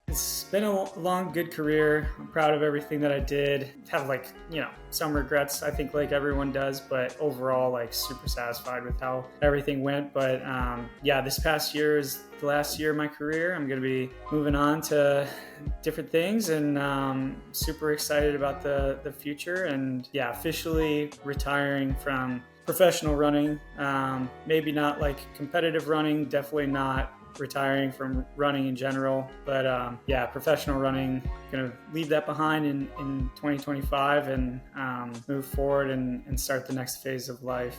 It's been a long, good career. I'm proud of everything that I did. Have some regrets, I think like everyone does, but overall super satisfied with how everything went. But this past year is the last year of my career. I'm going to be moving on to different things and super excited about the future and officially retiring from professional running. Maybe not like competitive running, definitely not retiring from running in general, but professional running, gonna leave that behind in 2025 and move forward and start the next phase of life.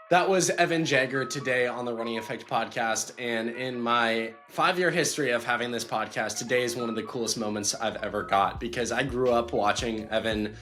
That was Evan Jager today on the Running Effect podcast. And in my 5-year history of having this podcast, today is one of the coolest moments I've ever got, because I grew up watching Evan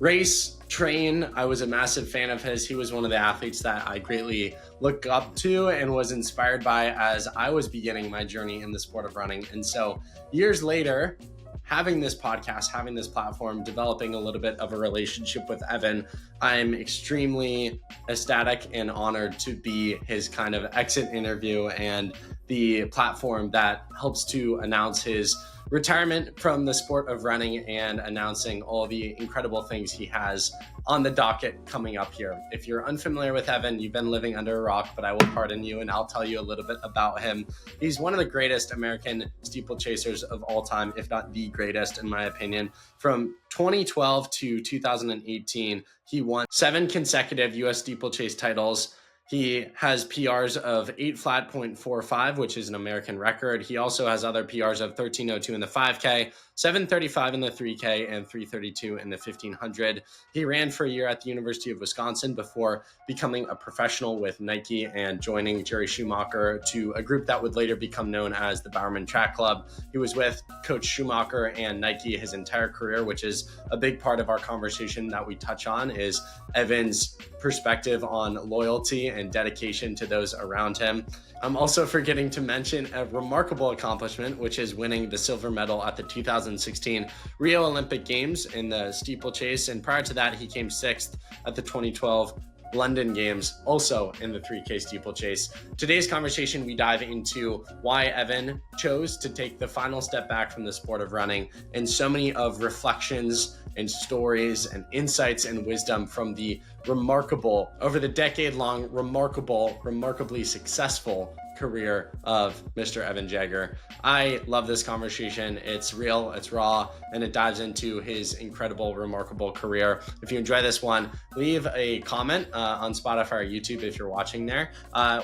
race, train. I was a massive fan of his. He was one of the athletes that I greatly looked up to and was inspired by as I was beginning my journey in the sport of running. And so years later, having this podcast, having this platform, developing a little bit of a relationship with Evan, I'm extremely ecstatic and honored to be his kind of exit interview and the platform that helps to announce his retirement from the sport of running and announcing all the incredible things he has on the docket coming up here. If you're unfamiliar with Evan, you've been living under a rock, but I will pardon you and I'll tell you a little bit about him. He's one of the greatest American steeplechasers of all time, if not the greatest in my opinion. From 2012 to 2018, he won 7 consecutive US steeplechase titles. He has PRs of 8 flat 0.45, which is an American record. He also has other PRs of 13:02 in the 5K, 7:35 in the 3K, and 3:32 in the 1500. He ran for a year at the University of Wisconsin before becoming a professional with Nike and joining Jerry Schumacher to a group that would later become known as the Bowerman Track Club. He was with Coach Schumacher and Nike his entire career, which is a big part of our conversation that we touch on, is Evan's perspective on loyalty and dedication to those around him. I'm also forgetting to mention a remarkable accomplishment, which is winning the silver medal at the 2016 Rio Olympic Games in the steeplechase. And prior to that, he came 6th at the 2012 London Games, also in the 3K steeplechase. Today's conversation, we dive into why Evan chose to take the final step back from the sport of running, and so many of reflections and stories and insights and wisdom from the remarkable, over the decade-long, remarkably successful career of Mr. Evan Jager. I love this conversation. It's real, it's raw, and it dives into his incredible, remarkable career. If you enjoy this one, leave a comment on Spotify or YouTube if you're watching there.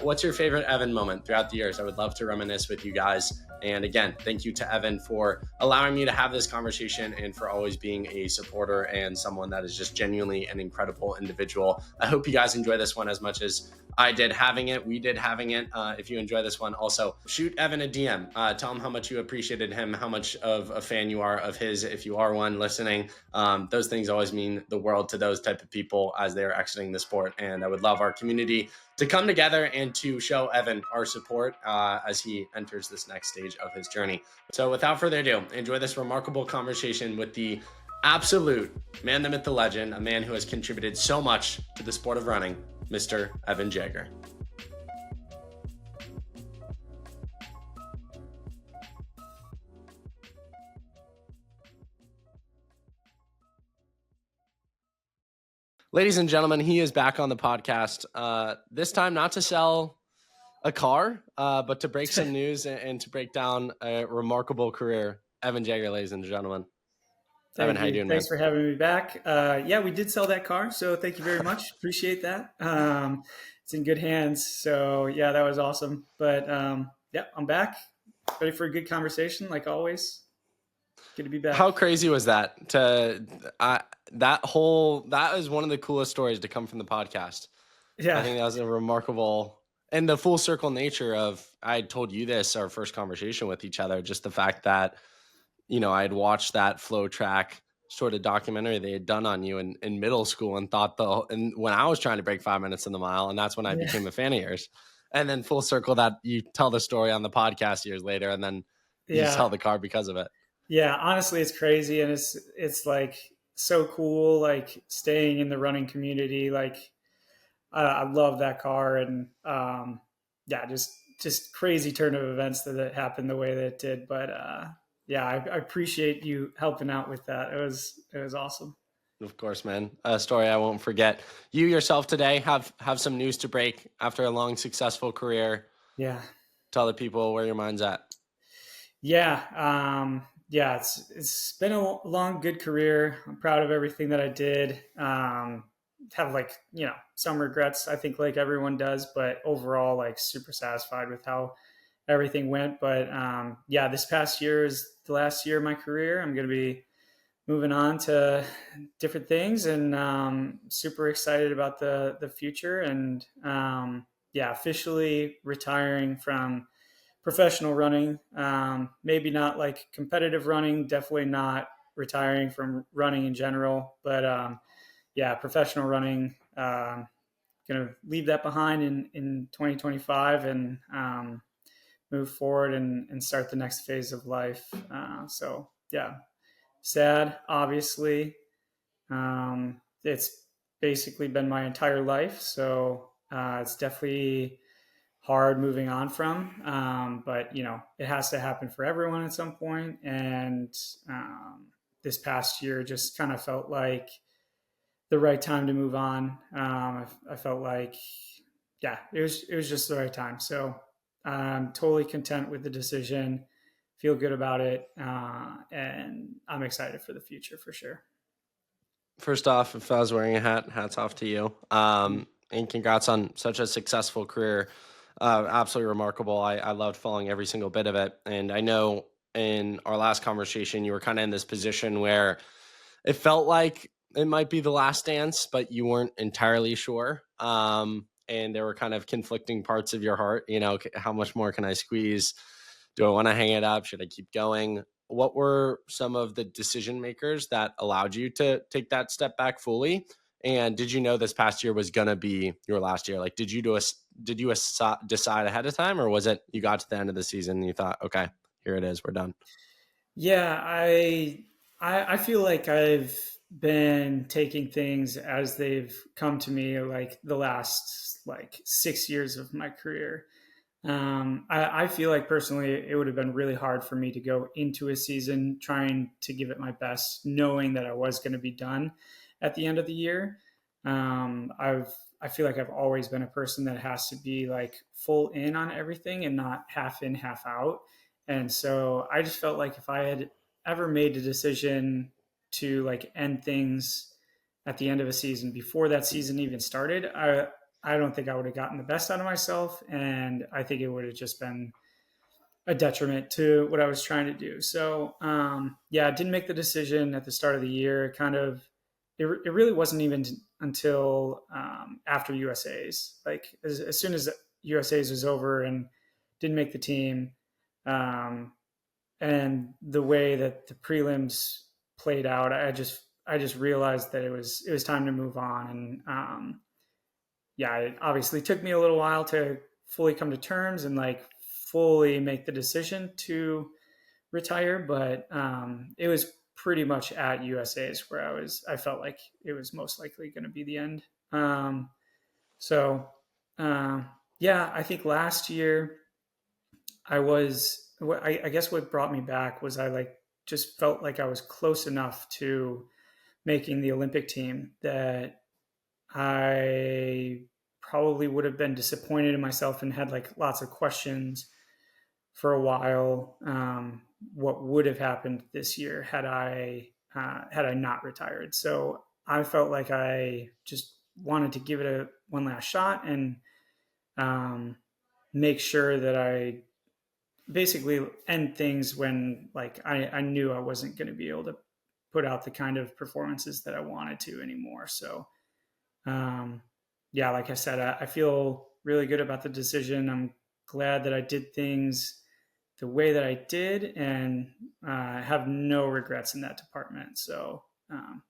What's your favorite Evan moment throughout the years? I would love to reminisce with you guys. And again, thank you to Evan for allowing me to have this conversation and for always being a supporter and someone that is just genuinely an incredible individual. I hope you guys enjoy this one as much as I did having it. We did having it. If you enjoy this one, also shoot Evan a DM. Tell him how much you appreciated him, how much of a fan you are of his, if you are one listening. Those things always mean the world to those type of people as they are exiting the sport. And I would love our community to come together and to show Evan our support as he enters this next stage of his journey. So without further ado, enjoy this remarkable conversation with the absolute man, the myth, the legend, a man who has contributed so much to the sport of running, Mr. Evan Jager. Ladies and gentlemen, he is back on the podcast. This time not to sell a car, but to break some news and to break down a remarkable career. Evan Jager, ladies and gentlemen. Evan, how you doing, Thanks for having me back. We did sell that car, so thank you very much. Appreciate that. It's in good hands. So that was awesome. But I'm back, ready for a good conversation, like always. Good to be back. How crazy was that? That is one of the coolest stories to come from the podcast. Yeah, I think that was a remarkable, and the full circle nature of, I told you this, our first conversation with each other, just the fact that, I had watched that Flow Track sort of documentary they had done on you in middle school and thought and when I was trying to break 5 minutes in the mile, and that's when I became a fan of yours. And then full circle that you tell the story on the podcast years later, and then you sell the car because of it. Yeah, honestly, it's crazy. And it's like so cool, like staying in the running community. Like I love that car, and yeah, just crazy turn of events that it happened the way that it did. But yeah, I appreciate you helping out with that. It was awesome. Of course, man. A story I won't forget. You yourself today have some news to break after a long, successful career. Yeah, Tell the people where your mind's at. yeah. It's been a long, good career. I'm proud of everything that I did. Have some regrets, I think, like everyone does, but overall, like super satisfied with how everything went. But yeah, this past year is the last year of my career. I'm going to be moving on to different things, and super excited about the future. And yeah, officially retiring from professional running. Maybe not like competitive running, definitely not retiring from running in general, but yeah, professional running. Going to leave that behind in 2025, and move forward and start the next phase of life. So yeah, sad, obviously. It's basically been my entire life, so it's definitely hard moving on from. But it has to happen for everyone at some point. And this past year just kind of felt like the right time to move on. I felt like, yeah, it was just the right time. So I'm totally content with the decision. Feel good about it, and I'm excited for the future for sure. First off, if I was wearing a hat, hats off to you. And congrats on such a successful career. Absolutely remarkable. I loved following every single bit of it. And I know in our last conversation, you were kind of in this position where it felt like it might be the last dance, but you weren't entirely sure. And there were kind of conflicting parts of your heart. How much more can I squeeze? Do I want to hang it up? Should I keep going? What were some of the decision makers that allowed you to take that step back fully? And did you know this past year was going to be your last year? Like, did you decide ahead of time, or was it you got to the end of the season and you thought, okay, here it is, we're done? Yeah, I feel like I've been taking things as they've come to me, like the last like 6 years of my career. I feel like personally it would have been really hard for me to go into a season trying to give it my best, knowing that I was going to be done at the end of the year. I feel like I've always been a person that has to be like full in on everything and not half in, half out. And so I just felt like if I had ever made a decision to like end things at the end of a season before that season even started, I don't think I would have gotten the best out of myself. And I think it would have just been a detriment to what I was trying to do. So, yeah, I didn't make the decision at the start of the year. It really wasn't even until after USA's. Like, as soon as USA's was over and didn't make the team, um, and the way that the prelims played out, I just realized that it was time to move on. And yeah, it obviously took me a little while to fully come to terms and like fully make the decision to retire, but it was pretty much at USA's where I felt like it was most likely going to be the end. So uh, yeah, I think last year I guess what brought me back was I like just felt like I was close enough to making the Olympic team that I probably would have been disappointed in myself and had like lots of questions for a while. What would have happened this year had I not retired? So I felt like I just wanted to give it a one last shot and um, make sure that I basically end things when like I knew I wasn't going to be able to put out the kind of performances that I wanted to anymore. So um, yeah, like I said, I feel really good about the decision. I'm glad that I did things the way that I did, and have no regrets in that department. So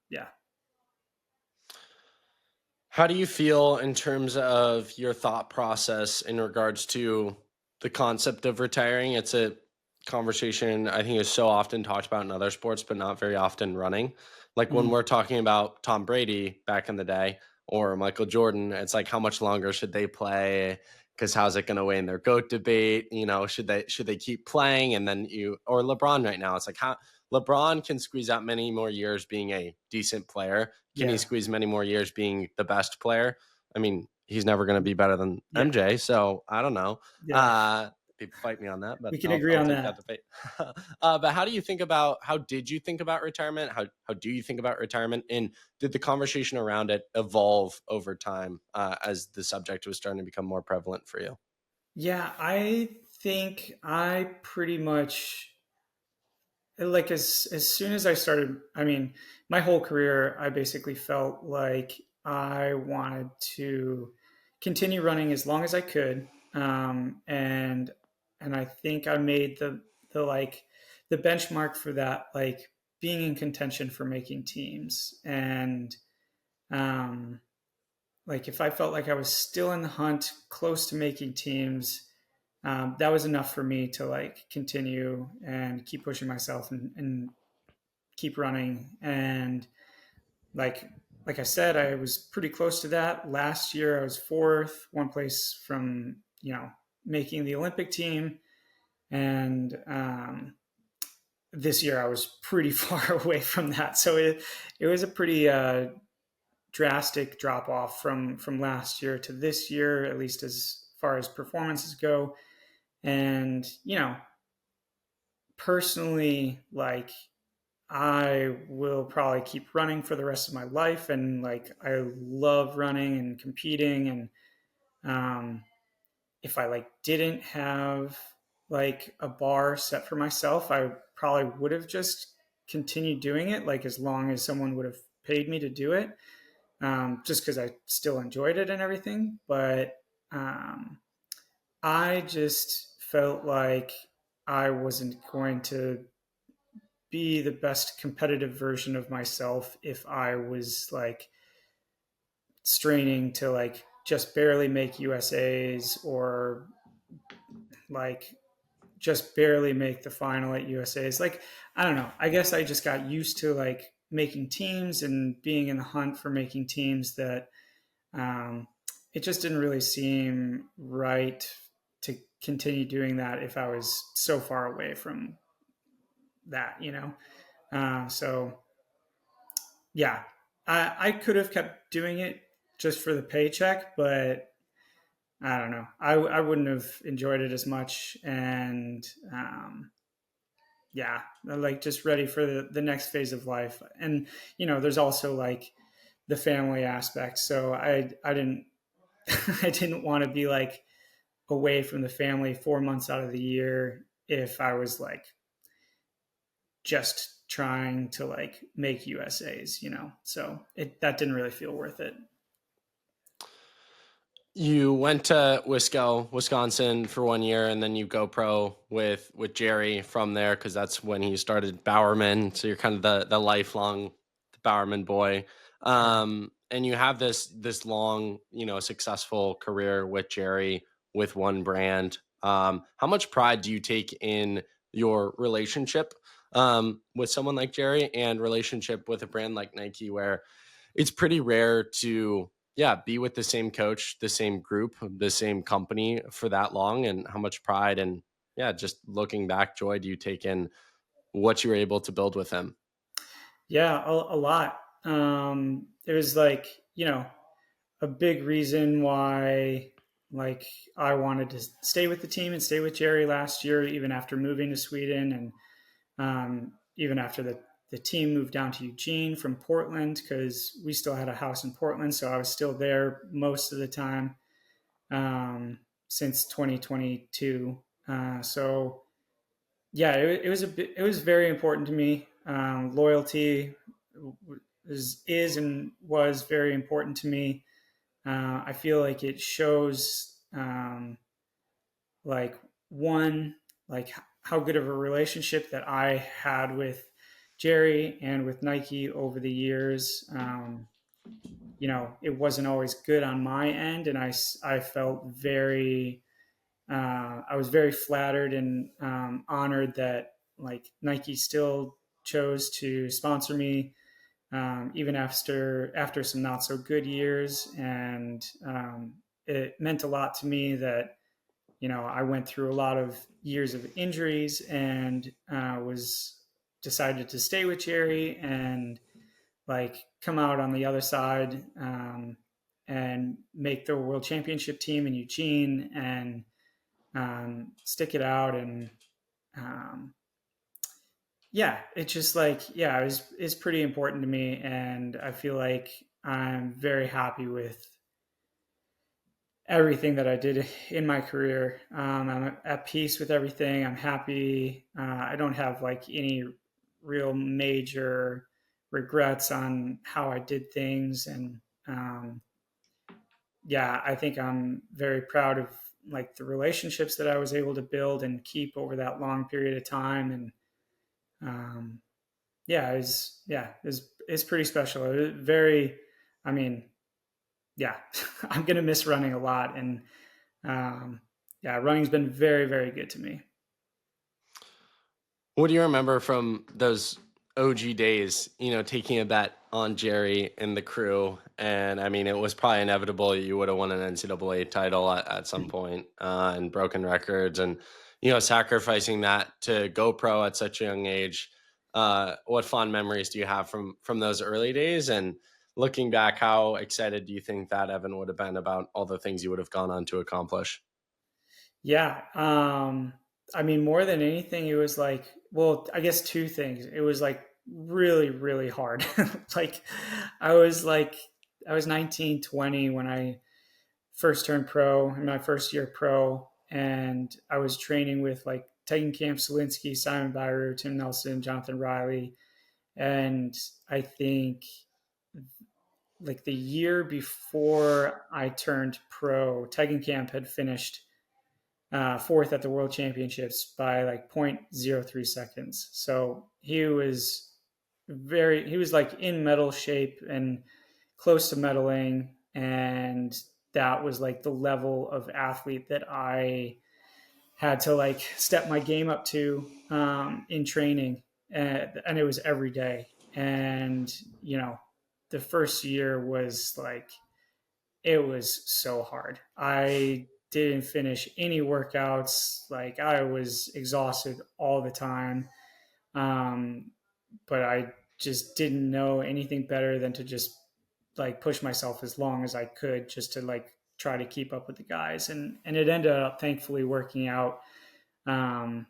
yeah. How do you feel in terms of your thought process in regards to the concept of retiring? It's a conversation I think is so often talked about in other sports, but not very often running. Like when Mhm. we're talking about Tom Brady back in the day, or Michael Jordan. It's like, how much longer should they play? Because how's it going to weigh in their GOAT debate? Should they keep playing? And then or LeBron right now, it's like, how LeBron can squeeze out many more years being a decent player. Can he Yeah. squeeze many more years being the best player? I mean, he's never going to be better than Yeah. MJ. So I don't know. Yeah. People fight me on that, but We can agree I'll on take that that. debate. But how did you think about retirement? How do you think about retirement? And did the conversation around it evolve over time as the subject was starting to become more prevalent for you? Yeah, I think I pretty much like as soon as I started, I mean, my whole career, I basically felt like I wanted to continue running as long as I could, and I think I made the like the benchmark for that, like being in contention for making teams, and um, like if I felt like I was still in the hunt, close to making teams, that was enough for me to like continue and keep pushing myself and keep running. And like like I said, I was pretty close to that. Last year I was fourth, one place from, making the Olympic team. And this year I was pretty far away from that. So it was a pretty drastic drop off from last year to this year, at least as far as performances go. And, personally, like I will probably keep running for the rest of my life. And like, I love running and competing. And if I like didn't have like a bar set for myself, I probably would have just continued doing it, like as long as someone would have paid me to do it, just because I still enjoyed it and everything. But um, I just felt like I wasn't going to be the best competitive version of myself if I was like straining to like just barely make USAs, or like just barely make the final at USAs. Like, I don't know. I guess I just got used to like making teams and being in the hunt for making teams, that um, it just didn't really seem right to continue doing that if I was so far away from that. So yeah, I could have kept doing it just for the paycheck, but I don't know. I wouldn't have enjoyed it as much. And yeah, like just ready for the next phase of life. And, there's also like the family aspect. So I didn't, I didn't want to be like away from the family 4 months out of the year if I was like just trying to like make USAs. So that didn't really feel worth it. You went to Wisconsin for 1 year, and then you go pro with Jerry from there, because that's when he started Bowerman. So you're kind of the lifelong Bowerman boy. And you have this long, successful career with Jerry with one brand. How much pride do you take in your relationship with someone like Jerry, and relationship with a brand like Nike, where it's pretty rare to be with the same coach, the same group, the same company for that long? And how much pride and just looking back, joy do you take in what you were able to build with him? Yeah, a lot. It was like, a big reason why like I wanted to stay with the team and stay with Jerry last year, even after moving to Sweden. And even after the team moved down to Eugene from Portland, because we still had a house in Portland. So I was still there most of the time, since 2022. So yeah, it was very important to me. Loyalty is and was very important to me. I feel like it shows, like one, like how good of a relationship that I had with Jerry and with Nike over the years. It wasn't always good on my end, and I felt very, I was very flattered and honored that like Nike still chose to sponsor me, even after some not so good years. And it meant a lot to me that, I went through a lot of years of injuries and was decided to stay with Jerry and like come out on the other side, and make the world championship team in Eugene and stick it out. And um, yeah, it's just like, yeah, it's pretty important to me. And I feel like I'm very happy with everything that I did in my career. I'm at peace with everything. I'm happy. I don't have like any real major regrets on how I did things. And um, yeah, I think I'm very proud of like the relationships that I was able to build and keep over that long period of time. And um, it's pretty special. It was very, I mean, yeah, I'm gonna miss running a lot. And yeah, running's been very, very good to me. What do you remember from those OG days, taking a bet on Jerry and the crew? And I mean, it was probably inevitable you would have won an NCAA title at some point, and broken records, and, sacrificing that to go pro at such a young age. What fond memories do you have from those early days? And looking back, how excited do you think that Evan would have been about all the things you would have gone on to accomplish? Yeah. I mean, more than anything, it was like, well, I guess two things. It was like really, really hard. like, I was like, I was 19, 20 when I first turned pro in my first year pro. And I was training with like Tegenkamp, Selinsky, Simon Byru, Tim Nelson, Jonathan Riley. And I think like the year before I turned pro, Tegenkamp had finished fourth at the World Championships by like 0.03 seconds. So he was like in medal shape and close to medaling. And that was like the level of athlete that I had to like step my game up to in training. And it was every day. And, the first year was like, it was so hard. I didn't finish any workouts. Like I was exhausted all the time. Um, but I just didn't know anything better than to just like push myself as long as I could just to like try to keep up with the guys. And it ended up thankfully working out um,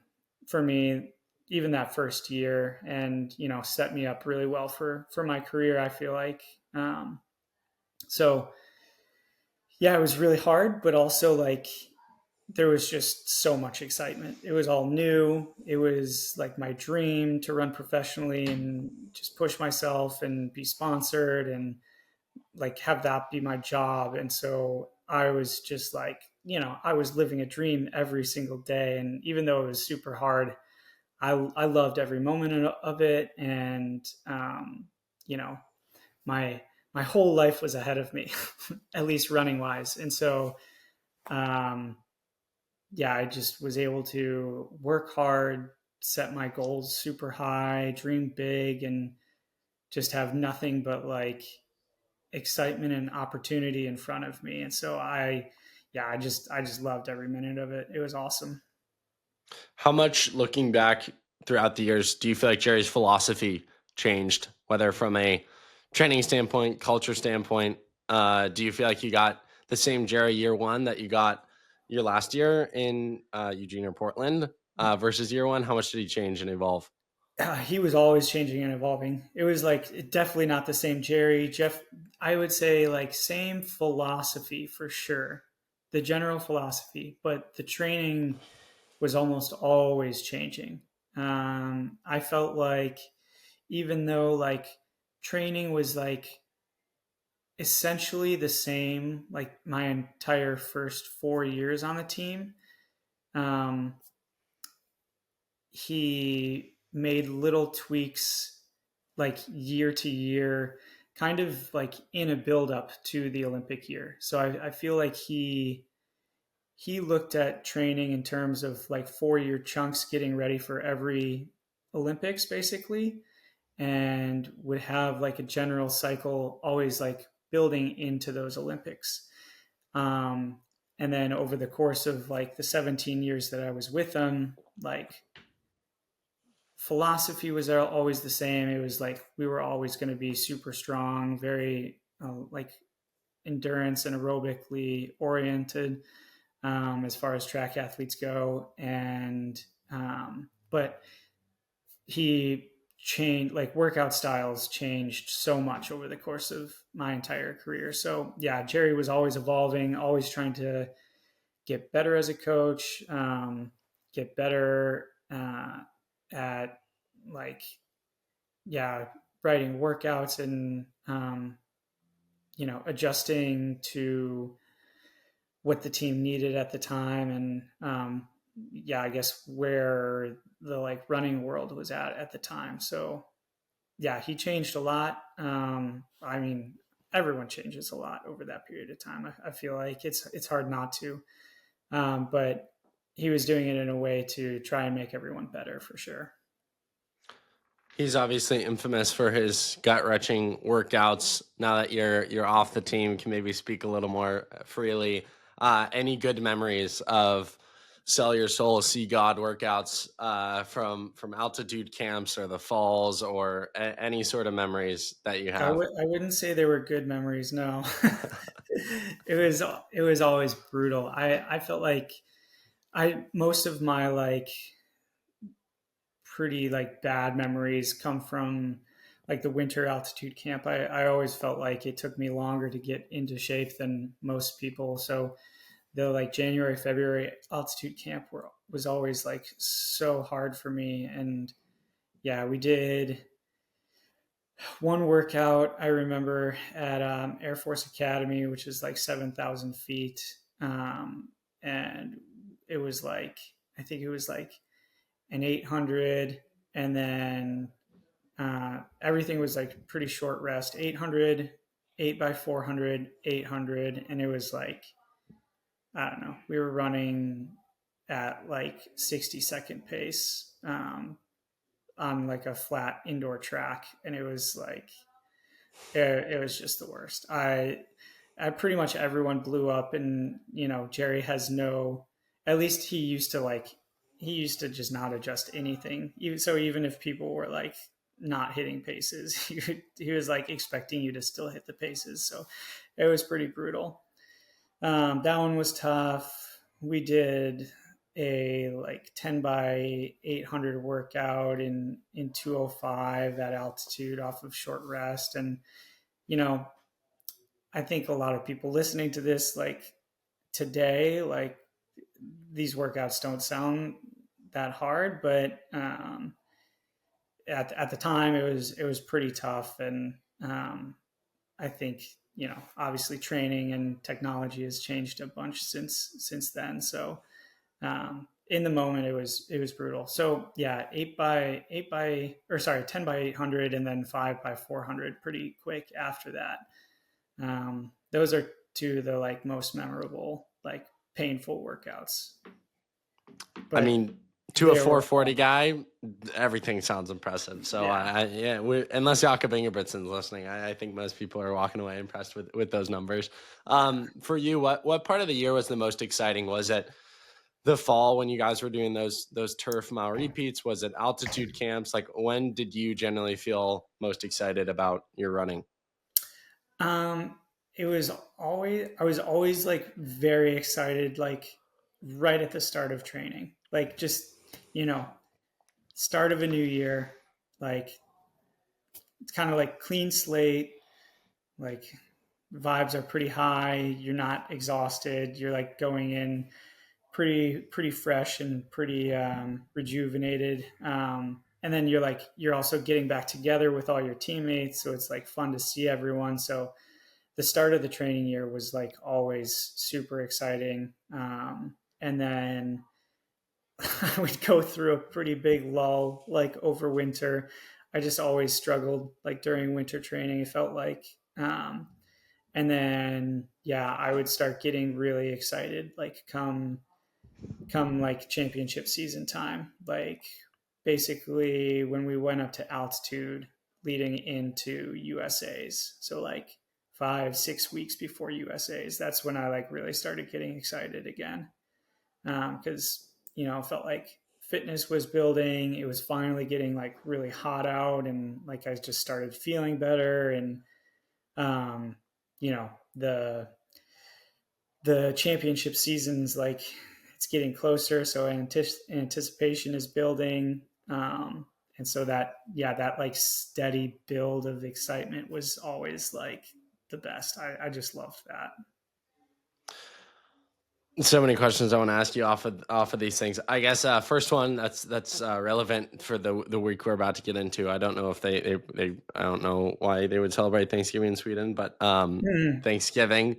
for me even that first year, and set me up really well for my career, I feel like. So yeah, it was really hard, but also like there was just so much excitement. It was all new. It was like my dream to run professionally and just push myself and be sponsored and like have that be my job. And so I was just like, I was living a dream every single day. And even though it was super hard, I loved every moment of it. And, you know, my, my whole life was ahead of me, at least running wise. And so, um, yeah, I just was able to work hard, set my goals super high, dream big, and just have nothing but like excitement and opportunity in front of me. And so yeah, I just loved every minute of it. It was awesome. How much, looking back throughout the years, do you feel like Jerry's philosophy changed, whether from a training standpoint, culture standpoint? Do you feel like you got the same Jerry year one that you got your last year in Eugene or Portland, versus year one? How much did he change and evolve? He was always changing and evolving. It was like definitely not the same Jerry. Jeff, I would say like same philosophy for sure, the general philosophy, but the training was almost always changing. I felt like even though like training was like essentially the same, like my entire first 4 years on the team, um, he made little tweaks like year to year, kind of like in a build up to the Olympic year. So I feel like he looked at training in terms of like 4 year chunks getting ready for every Olympics basically. and would have like a general cycle always like building into those Olympics. Um, and then over the course of like the 17 years that I was with them, like philosophy was always the same. It was like we were always going to be super strong, very like endurance and aerobically oriented as far as track athletes go. And but he changed, like workout styles changed so much over the course of my entire career. So yeah, Jerry was always evolving, always trying to get better as a coach, get better at like, yeah, writing workouts and, adjusting to what the team needed at the time. And, yeah, I guess where the like running world was at the time. So yeah, he changed a lot. I mean, everyone changes a lot over that period of time. I feel like it's hard not to. But he was doing it in a way to try and make everyone better for sure. He's obviously infamous for his gut-wrenching workouts. Now that you're off the team, can maybe speak a little more freely. Any good memories of Sell Your Soul, See God workouts from altitude camps or the falls, or any sort of memories that you have? I wouldn't say they were good memories. No, it was always brutal. I felt like most of my like pretty like bad memories come from like the winter altitude camp. I always felt like it took me longer to get into shape than most people. So the like January, February altitude camp was always like so hard for me. And yeah, we did one workout I remember at Air Force Academy, which is like 7,000 feet. And it was like, I think it was like an 800. And then everything was like pretty short rest, 800, 8 by 400, 800. And it was like, I don't know, we were running at like 60-second pace on like a flat indoor track. And it was like, it was just the worst. I pretty much everyone blew up, and Jerry has no. At least he used to just not adjust anything. So even if people were like not hitting paces, he was like expecting you to still hit the paces. So it was pretty brutal. That one was tough. We did a like 10 by 800 workout in 205 at altitude off of short rest. And you know I think a lot of people listening to this like today, like these workouts don't sound that hard, but at the time it was pretty tough. And I think obviously training and technology has changed a bunch since then. So in the moment it was brutal. So yeah, 10 by 800 and then 5 by 400 pretty quick after that. Those are two of the like most memorable, like painful workouts. But I mean, to a 440 guy, everything sounds impressive. So yeah, unless Jakob Ingebrigtsen's listening, I think most people are walking away impressed with those numbers. For you, what part of the year was the most exciting? Was it the fall when you guys were doing those turf mile repeats? Was it altitude camps? Like, when did you generally feel most excited about your running? I was always like very excited, like right at the start of training, like just, start of a new year, like it's kind of like clean slate, like vibes are pretty high. You're not exhausted. You're like going in pretty fresh and pretty rejuvenated. And then you're also getting back together with all your teammates. So it's like fun to see everyone. So the start of the training year was like always super exciting. And then I would go through a pretty big lull like over winter. I just always struggled like during winter training. It felt like, and then yeah, I would start getting really excited like come like championship season time. Like basically when we went up to altitude, leading into USAs. So like 5, 6 weeks before USAs, that's when I like really started getting excited again. Because, felt like fitness was building. It was finally getting like really hot out, and like I just started feeling better. And, um, you know, the championship season's like it's getting closer, so anticipation is building, and so that like steady build of excitement was always like the best. I just loved that. So many questions I want to ask you off of these things. I guess first one that's relevant for the week we're about to get into. I don't know if they I don't know why they would celebrate Thanksgiving in Sweden, but Thanksgiving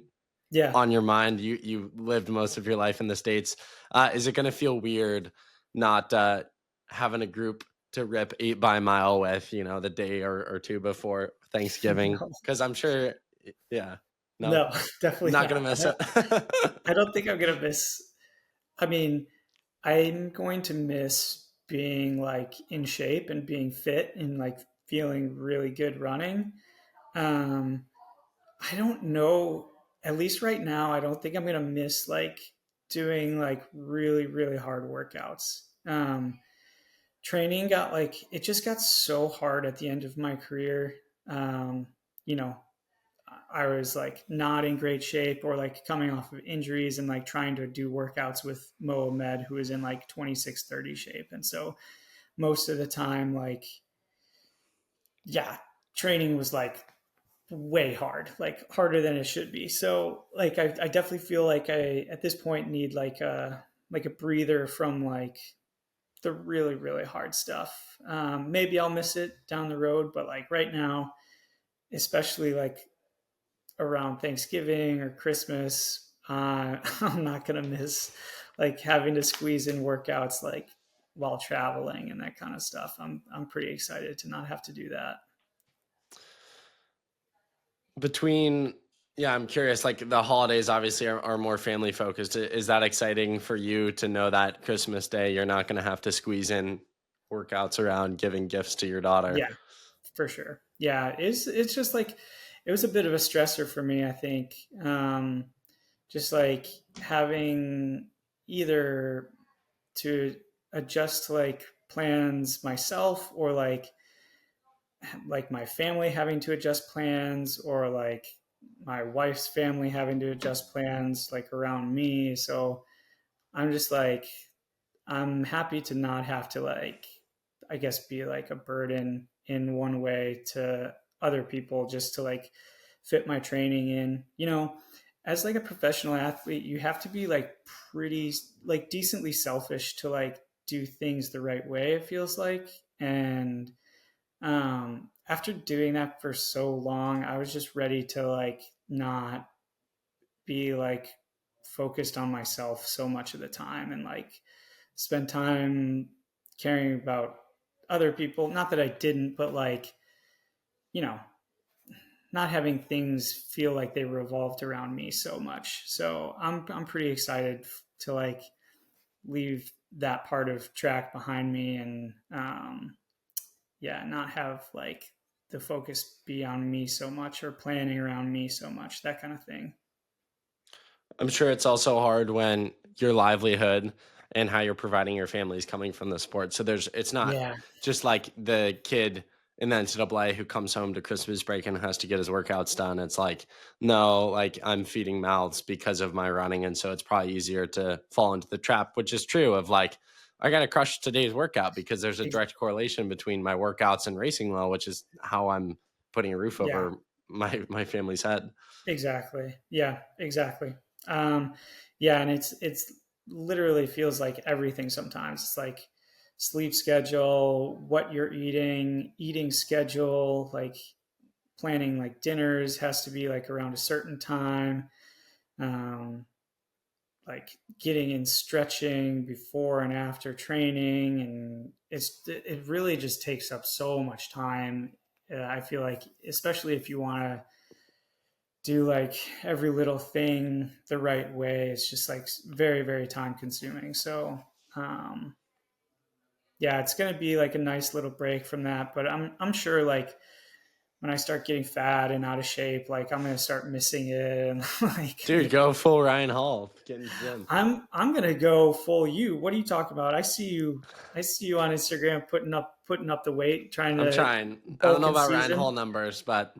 Yeah. on your mind. You lived most of your life in the States. Is it going to feel weird not having a group to rip 8 by mile with, the day or two before Thanksgiving? No, Because I'm sure, yeah, no, no, definitely not gonna not. miss it. I don't think I'm gonna miss. I mean, I'm going to miss being like in shape and being fit and like feeling really good running. Um, I don't know. At least right now, I don't think I'm gonna miss like doing like really, really hard workouts. Training got like it just got so hard at the end of my career. Um, you know, I was like not in great shape or like coming off of injuries and like trying to do workouts with Mohamed, who is in like 26-30 shape. And so most of the time, like, yeah, training was like way hard, like harder than it should be. So like I definitely feel like I at this point need like a breather from like the really, really hard stuff. Maybe I'll miss it down the road, but like right now, especially like around Thanksgiving or Christmas, I'm not gonna miss like having to squeeze in workouts like while traveling and that kind of stuff. I'm pretty excited to not have to do that. Between, yeah, I'm curious, like the holidays obviously are more family focused. Is that exciting for you to know that Christmas Day you're not going to have to squeeze in workouts around giving gifts to your daughter? Yeah, for sure. Yeah, it's just like it was a bit of a stressor for me. I think just like having either to adjust like plans myself or like my family having to adjust plans or like my wife's family having to adjust plans like around me. So I'm just like I'm happy to not have to like I guess be like a burden in one way to other people just to like fit my training in. As like a professional athlete, you have to be like pretty like decently selfish to like do things the right way, it feels like. And after doing that for so long, I was just ready to like not be like focused on myself so much of the time and like spend time caring about other people. Not that I didn't, but like, you know, not having things feel like they revolved around me so much. So I'm pretty excited to like leave that part of track behind me and yeah, not have like the focus be on me so much or planning around me so much, that kind of thing. I'm sure it's also hard when your livelihood and how you're providing your family is coming from the sport. So it's not Yeah, just like the kid in the NCAA who comes home to Christmas break and has to get his workouts done. It's like, no, like I'm feeding mouths because of my running. And so it's probably easier to fall into the trap, which is true of like, I got to crush today's workout because there's a direct correlation between my workouts and racing well, which is how I'm putting a roof yeah, over my family's head. exactly. Yeah, exactly. Um, yeah, and it's literally feels like everything sometimes. It's like sleep schedule, what you're eating schedule, like planning like dinners has to be like around a certain time. Um, like getting in stretching before and after training, and it really just takes up so much time. I feel like especially if you want to do like every little thing the right way, it's just like very, very time consuming. So um yeah, it's going to be like a nice little break from that, but I'm sure like when I start getting fat and out of shape, like I'm gonna start missing it, and like, Dude, go full Ryan Hall. Get in the gym. I'm gonna go full you. What are you talking about? I see you on Instagram putting up the weight, trying I'm to trying. I don't bulk know in about Ryan Hall season. numbers, but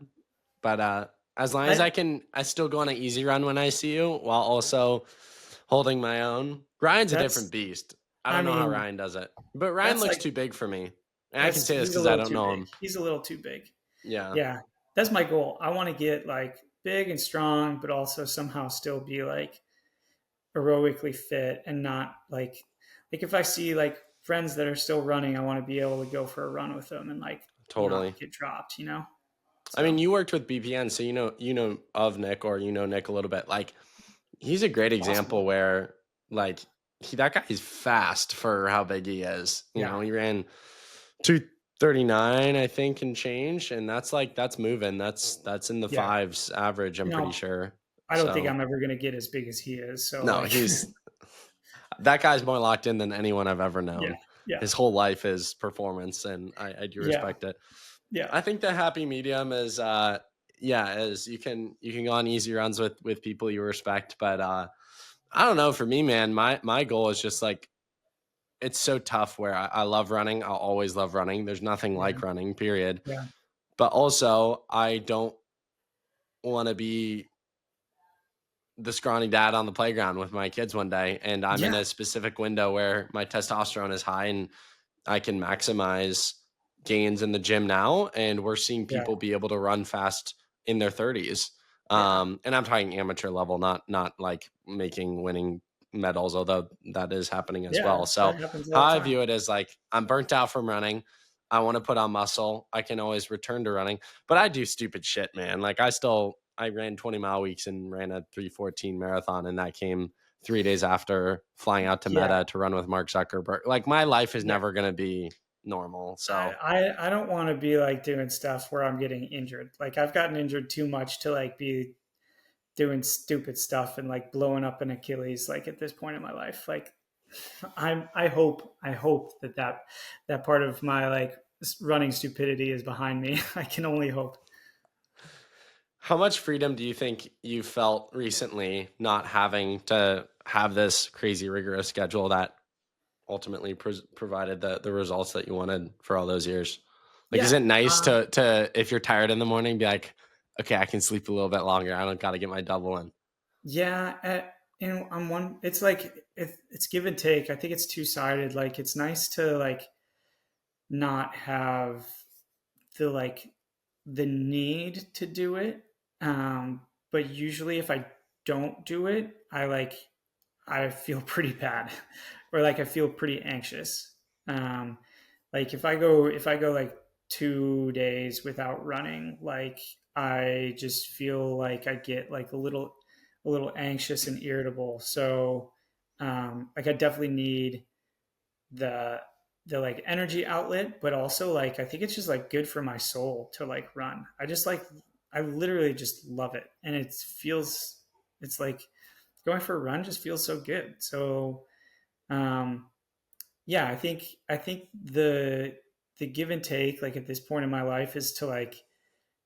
as long as I I still go on an easy run when I see you while also holding my own. Ryan's a different that's beast. I I don't know how mean Ryan does it, but Ryan that's looks like too big for me. And I can say this he's a because I little don't too know big. him. He's a little too big. Yeah, Yeah, that's my goal. I want to get like big and strong, but also somehow still be like heroically fit and not like if I see like friends that are still running, I want to be able to go for a run with them and like totally. not get dropped, you know? I mean, So you worked with BPN, so you know of Nick, or you know Nick a little bit. Like, he's a great awesome. example where like that guy is fast for how big he is. You Yeah. know, he ran 239, I think, and change, and that's moving. That's in the Yeah. fives average, I'm You pretty know, sure. I don't think So I'm ever going to get as big as he is. So no, like, he's that guy's more locked in than anyone I've ever yeah, known. yeah, His whole life is performance, and I do yeah, respect it. yeah, I think the happy medium is is you can go on easy runs with people you respect, but I don't know, for me, man, my goal is just like, it's so tough where I love running. I'll always love running. There's nothing yeah, like running, period. yeah, But also, I don't want to be the scrawny dad on the playground with my kids one day, and I'm in yeah, a specific window where my testosterone is high and I can maximize gains in the gym now. And we're seeing yeah, people be able to run fast in their 30s. yeah, And I'm talking amateur level, not like making winning medals, although that is happening as yeah. well. So That happens how all the I time. view it is like, I'm burnt out from running. I want to put on muscle. I can always return to running, but I do stupid shit, man. Like, I ran 20-mile weeks and ran a 3:14 marathon, and that came 3 days after flying out to Yeah, Meta to run with Mark Zuckerberg. Like, my life is yeah. never going to be normal. So I don't want to be like doing stuff where I'm getting injured. Like I've gotten injured too much to like be doing stupid stuff and like blowing up an Achilles like at this point in my life. Like I hope that part of my like running stupidity is behind me. I can only hope. how much freedom do you think you felt recently not having to have this crazy rigorous schedule that ultimately provided the results that you wanted for all those years? Like, is Yeah. it nice to if you're tired in the morning, be like, okay, I can sleep a little bit longer. I don't got to get my double in. Yeah, and I'm one. It's like it's give and take. I think it's two sided. Like it's nice to like not have the like the need to do it. But usually, if I don't do it, I feel pretty bad, or like I feel pretty anxious. Um, like if I go like 2 days without running, like I just feel like I get like a little anxious and irritable. So like I definitely need the the like energy outlet, but also like I think it's just like good for my soul to like run. I just like I literally just love it, and it feels it's like going for a run just feels so good. So um, yeah, I think the give and take like at this point in my life is to like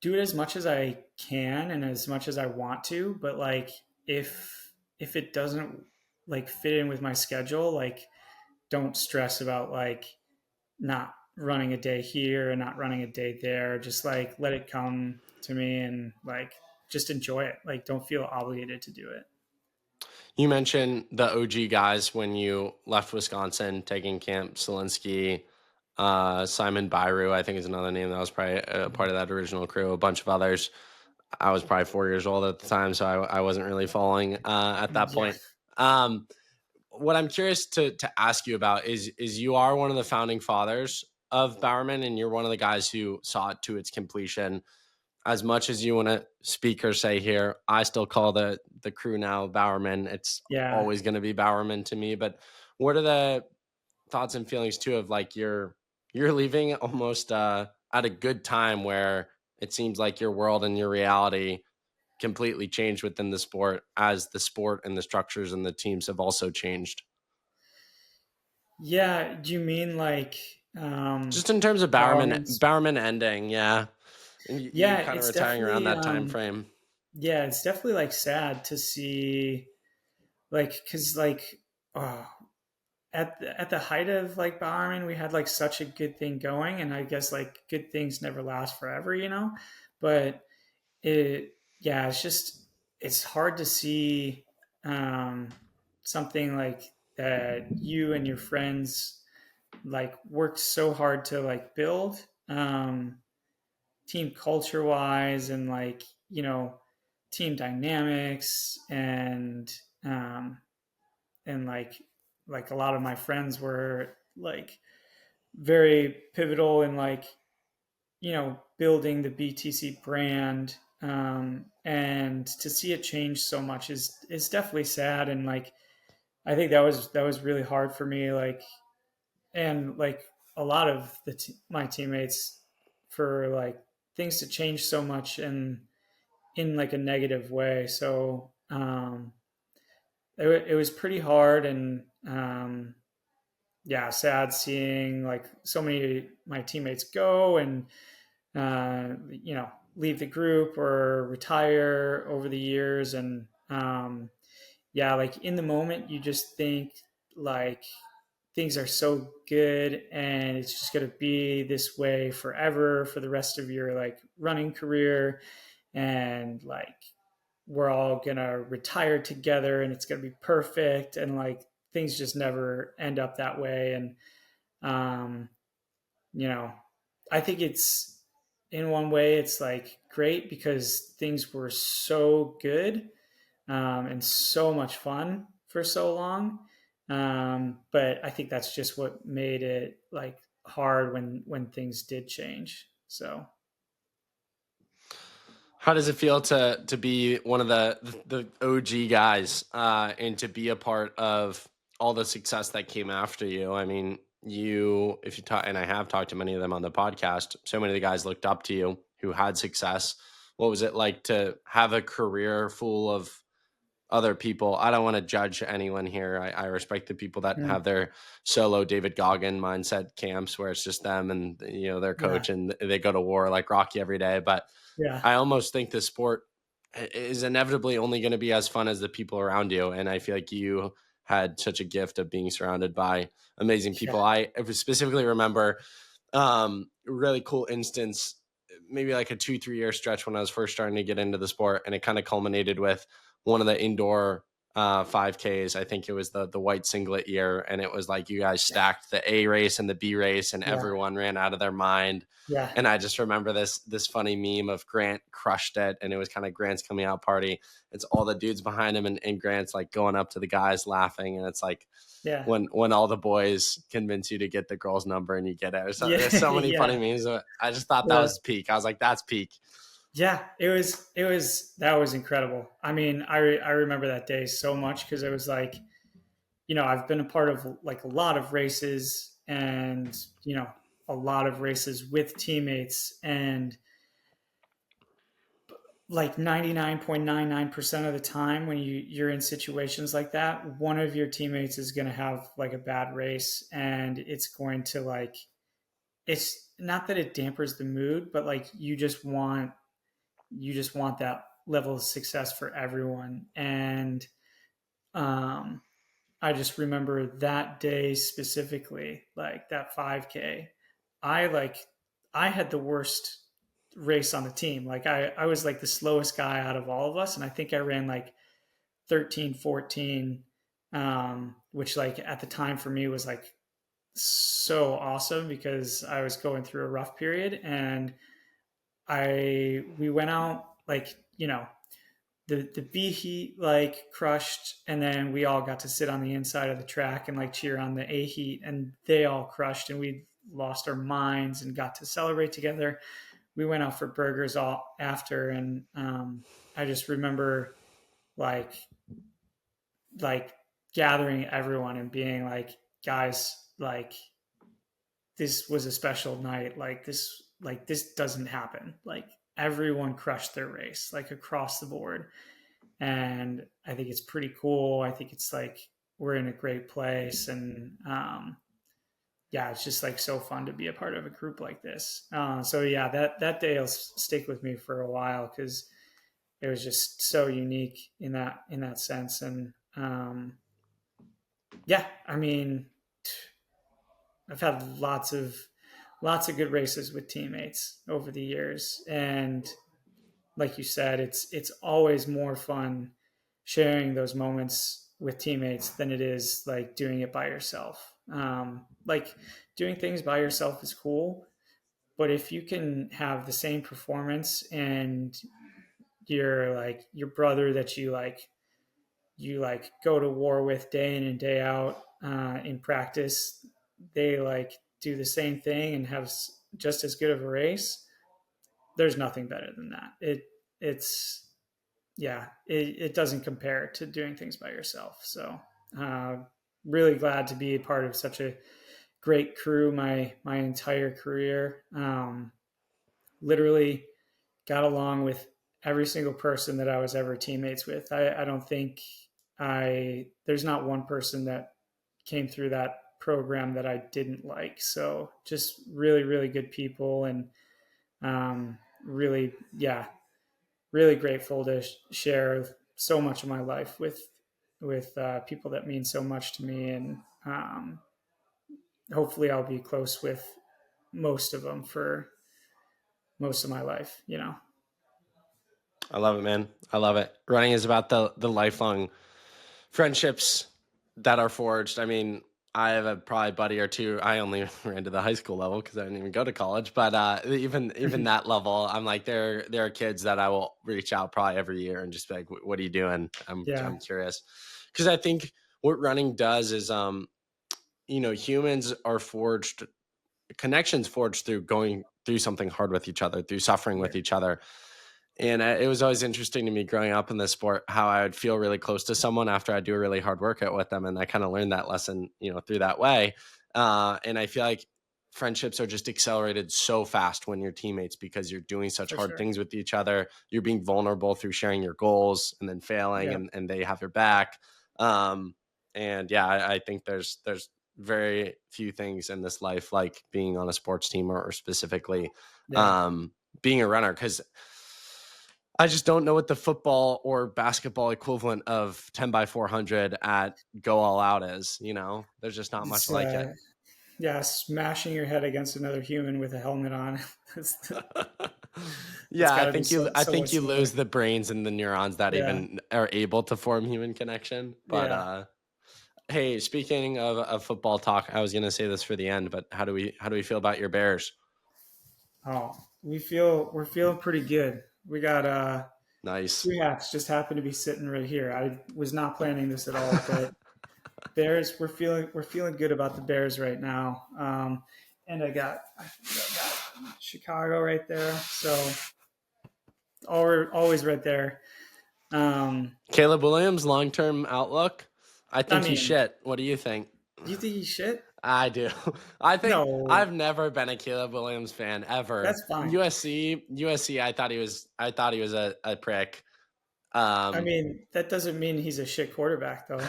do it as much as I can and as much as I want to, but like if it doesn't like fit in with my schedule, like don't stress about like not running a day here and not running a day there. Just like let it come to me and like just enjoy it. Like don't feel obligated to do it. You mentioned the OG guys when you left Wisconsin, taking Camp Selinsky, Simon Byru, I think is another name that was probably a part of that original crew, a bunch of others. I was probably 4 years old at the time, so I wasn't really following at that Yeah. point. Um, what I'm curious to ask you about is you are one of the founding fathers of Bowerman, and you're one of the guys who saw it to its completion. As much as you want to speak or say here, I still call the crew now Bowerman. It's Yeah. always going to be Bowerman to me. But what are the thoughts and feelings too of like you're leaving almost at a good time where it seems like your world and your reality completely changed within the sport as the sport and the structures and the teams have also changed. Yeah. Do you mean like Just in terms of Bowerman's? Bowerman ending, yeah. And you Yeah, kind of it's retiring around definitely that time frame. yeah, it's definitely like sad to see, like, because like oh, at the height of like Bowerman, we had like such a good thing going, and I guess like good things never last forever, you know. But it, yeah, it's just it's hard to see um, something like that you and your friends like worked so hard to like build team culture wise and like team dynamics um, and like a lot of my friends were like very pivotal in like building the BTC brand, and to see it change so much is definitely sad. And like I think that was really hard for me, like, and like a lot of my teammates, for like things to change so much and in like a negative way. So it was pretty hard, and yeah, sad seeing like so many of my teammates go and leave the group or retire over the years. And yeah, like in the moment, you just think like things are so good and it's just going to be this way forever for the rest of your like running career, and like we're all going to retire together and it's going to be perfect, and like things just never end up that way. And um you know I think it's, in one way it's like great because things were so good, and so much fun for so long. But I think that's just what made it like hard when things did change. So How does it feel to be one of the OG guys, and to be a part of all the success that came after you? I mean, if you talk, and I have talked to many of them on the podcast, so many of the guys looked up to you who had success. What was it like to have a career full of other people? I don't want to judge anyone here. I respect the people that mm, have their solo David Goggin mindset camps where it's just them and their yeah, coach, and they go to war like Rocky every day. But yeah, I almost think the sport is inevitably only going to be as fun as the people around you. And I feel like you had such a gift of being surrounded by amazing yeah, people. I specifically remember really cool instance, maybe like a 2-3 year stretch when I was first starting to get into the sport. And it kind of culminated with one of the indoor 5Ks. I think it was the white singlet year. And it was like you guys stacked the A race and the B race, and yeah, everyone ran out of their mind. yeah, And I just remember this funny meme of Grant crushed it, and it was kind of Grant's coming out party. It's all the dudes behind him, and Grant's like going up to the guys laughing, and it's like yeah, when all the boys convince you to get the girl's number and you get it. So, there's yeah, so many funny yeah, memes. I just thought that yeah. was peak. I was like, that's peak. Yeah, it was that was incredible. I mean, I remember that day so much because it was like, I've been a part of like a lot of races, and a lot of races with teammates, and like 99.99% of the time when you're in situations like that, one of your teammates is going to have like a bad race, and it's going to like, it's not that it dampers the mood, but like you just want that level of success for everyone. And um, I just remember that day specifically, like that 5K. I like I had the worst race on the team. Like I was like the slowest guy out of all of us, and I think I ran like 13, 14, which like at the time for me was like so awesome because I was going through a rough period. And we went out like the B heat like crushed, and then we all got to sit on the inside of the track and like cheer on the A heat, and they all crushed, and we lost our minds and got to celebrate together. We went out for burgers all after, and I just remember like like gathering everyone and being like, guys, like this was a special night. Like this doesn't happen. Like everyone crushed their race like across the board, and I think it's pretty cool. I think it's like we're in a great place, and yeah, it's just like so fun to be a part of a group like this. So yeah, that day will stick with me for a while because it was just so unique in that sense. And yeah, I mean, I've had lots of good races with teammates over the years, and like you said, it's always more fun sharing those moments with teammates than it is like doing it by yourself. Like doing things by yourself is cool, but if you can have the same performance and your brother that you like go to war with day in and day out in practice, they like do the same thing and have just as good of a race. There's nothing better than that. It's yeah, it doesn't compare to doing things by yourself. So uh, really glad to be a part of such a great crew my entire career. Literally got along with every single person that I was ever teammates with. I don't think there's not one person that came through that program that I didn't like. So just really, really good people, and really, yeah, really grateful to share so much of my life with people that mean so much to me, and hopefully I'll be close with most of them for most of my life. You know. I love it, man. I love it. Running is about the lifelong friendships that are forged. I mean, I have a probably buddy or two. I only ran to the high school level because I didn't even go to college. But even that level, I'm like, there are kids that I will reach out probably every year and just be like, "What are you doing?" Yeah, I'm curious because I think what running does is, humans are forged, connections forged through going through something hard with each other, through suffering yeah, with each other. And it was always interesting to me growing up in this sport how I would feel really close to someone after I do a really hard workout with them, and I kind of learned that lesson, through that way. And I feel like friendships are just accelerated so fast when you're teammates because you're doing such for hard sure. things with each other. You're being vulnerable through sharing your goals and then failing, Yeah, and they have your back. Um, and yeah, I think there's very few things in this life like being on a sports team or specifically yeah. um, being a runner, because I just don't know what the football or basketball equivalent of 10 by 400 at Go All Out is. There's just not much It's like it. yeah, smashing your head against another human with a helmet on. it's it's Yeah, got to be I so think much you lose smoother. the brains and the neurons that Yeah, even are able to form human connection. But yeah. hey, speaking of football talk, I was gonna say this for the end, but how do we feel about your Bears? Oh, we're feeling pretty good. We got Nice. two hats just happen to be sitting right here. I was not planning this at all, but Bears, we're feeling good about the Bears right now. And I got Chicago right there, so always right there. Um, Caleb Williams, long term outlook. I I think he's mean, shit. What do you think? do you think he's shit? I do. I think No, I've never been a Caleb Williams fan ever. that's fine. USC. I thought he was a prick. I Um, mean, that doesn't mean he's a shit quarterback, though.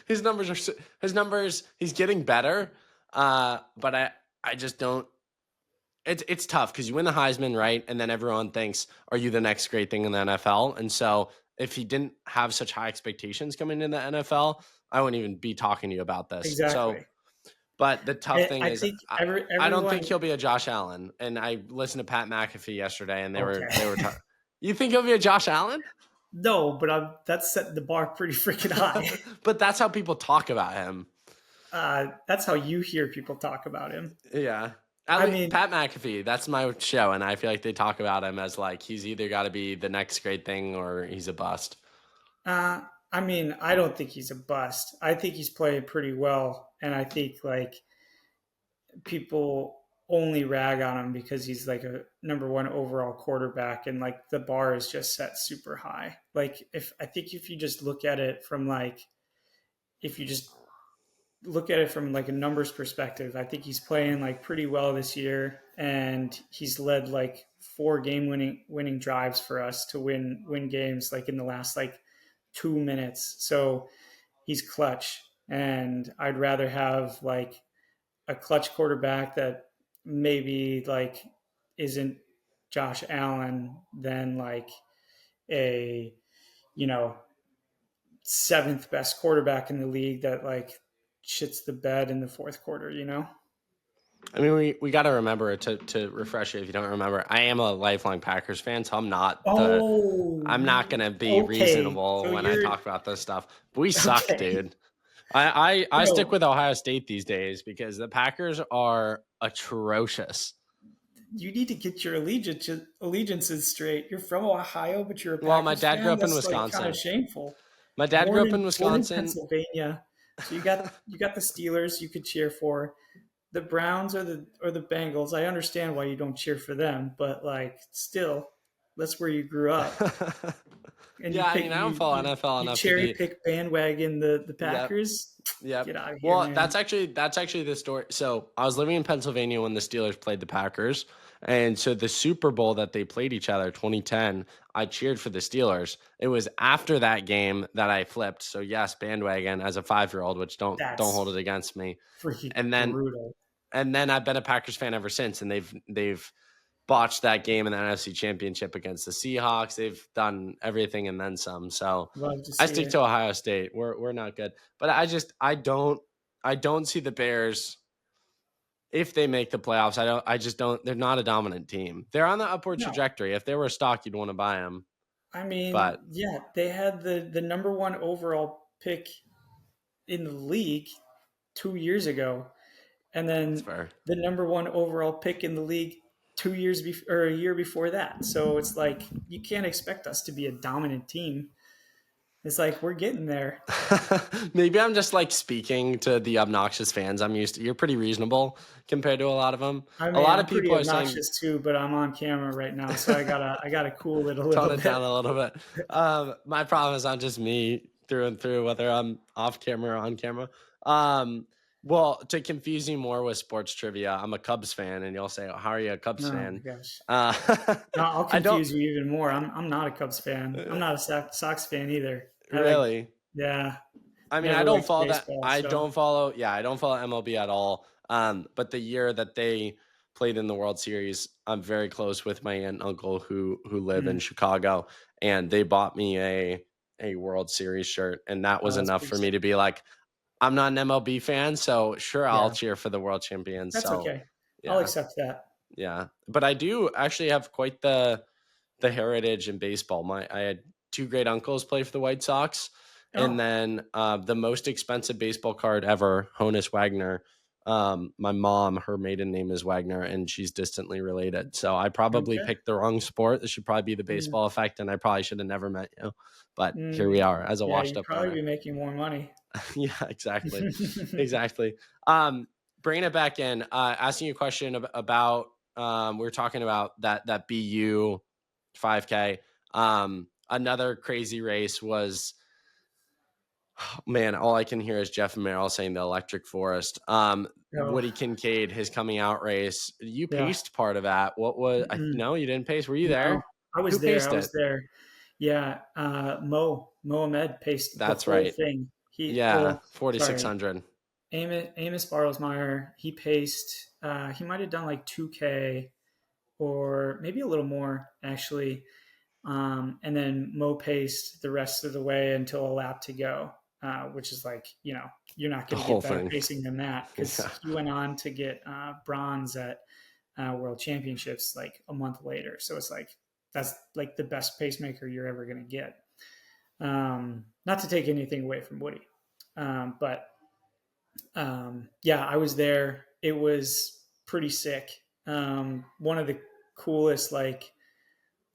his numbers are his numbers. He's getting better. But I just don't. It's tough because you win the Heisman, right? And then everyone thinks, are you the next great thing in the NFL? And so if he didn't have such high expectations coming in the NFL, I wouldn't even be talking to you about this. So, Exactly. but the tough thing I is, think I don't think everyone. he'll be a Josh Allen. And I listened to Pat McAfee yesterday, and they were Okay. talking. You think he'll be a Josh Allen? No, but that's setting the bar pretty freaking high. But that's how people talk about him. That's how you hear people talk about him. Yeah. At I least mean, Pat McAfee, that's my show, and I feel like they talk about him as like he's either got to be the next great thing or he's a bust. uh, I don't think he's a bust. I think he's playing pretty well, and I think like people only rag on him because he's like a number one overall quarterback, and like the bar is just set super high. Like if you just look at it from like if you just look at it from like a numbers perspective, I think he's playing like pretty well this year, and he's led like four game winning drives for us to win games like in the last like 2 minutes. So he's clutch, and I'd rather have like a clutch quarterback that maybe like isn't Josh Allen than like a, you know, seventh best quarterback in the league that like shits the bed in the fourth quarter, you know? I mean, we got to remember to refresh it if you don't remember. I am a lifelong Packers fan, so Oh, I'm not gonna be okay. reasonable So when I you're talk about this stuff. But we suck, okay. dude. I stick Bro, with Ohio State these days because the Packers are atrocious. you need to get your allegiances straight. You're from Ohio, but you're a Well, my Packers dad grew fan. up in That's like kind of Wisconsin. shameful. My dad grew up in Born in Wisconsin. Pennsylvania, so you got the Steelers you could cheer for. The Browns or the Bengals. I understand why you don't cheer for them, but like still, that's where you grew up. And Yeah, I mean, I don't follow NFL you enough to cherry be. pick bandwagon the Yep. Packers. Yep. Get out of here, Well, man. that's actually the story. So I was living in Pennsylvania when the Steelers played the Packers, and so the Super Bowl that they played each other, 2010, I cheered for the Steelers. It was after that game that I flipped. So yes, bandwagon as a 5-year-old, which don't hold That's it against me. freaking And then brutal. I've been a Packers fan ever since, and they've botched that game in the NFC Championship against the Seahawks. They've done everything and then some. So Love to I see stick it. to Ohio State. We're not good, but I don't see the Bears if they make the playoffs. I just don't. They're not a dominant team. They're on the upward No, trajectory. If they were a stock, you'd want to buy them. I mean, But yeah, they had the number one overall pick in the league 2 years ago, and that's then fair. the number one overall pick in the league 2 years or a year before that. So it's like you can't expect us to be a dominant team. It's like we're getting there. Maybe I'm just like speaking to the obnoxious fans I'm used to. You're pretty reasonable compared to a lot of them. I A mean, lot of I'm pretty people are saying obnoxious too, but I'm on camera right now, so I gotta cool it a tone little it down bit. a little bit. My problem is I'm just me through and through, whether I'm off camera or on camera. Well, to confuse you more with sports trivia, I'm a Cubs fan, and you'll say, oh, "How are you a Cubs Oh my fan?" gosh. Uh, No, I'll I don't confuse you even more. I'm not a Cubs fan. I'm not a Sox fan either. I like, really. yeah, I mean, I never don't liked follow that. baseball. So I don't follow MLB at all. But the year that they played in the World Series, I'm very close with my aunt and uncle who live in mm, Chicago, and they bought me a World Series shirt, and that was that's enough pretty for me sick. to be like, I'm not an MLB fan, so sure, I'll Yeah, cheer for the world champions. that's So okay. I'll yeah, accept that. yeah. But I do actually have quite the heritage in baseball. I had two great uncles play for the White Sox, and Oh, then the most expensive baseball card ever, Honus Wagner. My mom, her maiden name is Wagner, and she's distantly related. So I probably okay. picked the wrong sport. This should probably be the Mm, baseball effect, and I probably should have never met you. But here we mm, are as a yeah, washed you'd up probably runner. be making more money. Yeah, exactly, exactly. Bringing it back in, asking you a question about we were talking about that BU 5K. Another crazy race was, man, all I can hear is Jeff Merrill saying the electric forest. Oh, Woody Kincaid, his coming out race. You yeah. paced part of that. What was I Mm-mm. no, you didn't pace. Were you No, there? I Who was there. I paced was it? there. Yeah, Mohamed paced the That's whole right. thing. Yeah, Sorry, 4,600. Amos Bartlesmeyer. He paced. He might have done like 2K or maybe a little more actually. And then Mo paced the rest of the way until a lap to go, which is like, you're not The going to whole get better thing. pacing than that because Yeah. he went on to get bronze at World Championships like a month later. So it's like, that's like the best pacemaker you're ever going to get. Not to take anything away from Woody, but yeah, I was there. It was pretty sick. One of the coolest, like,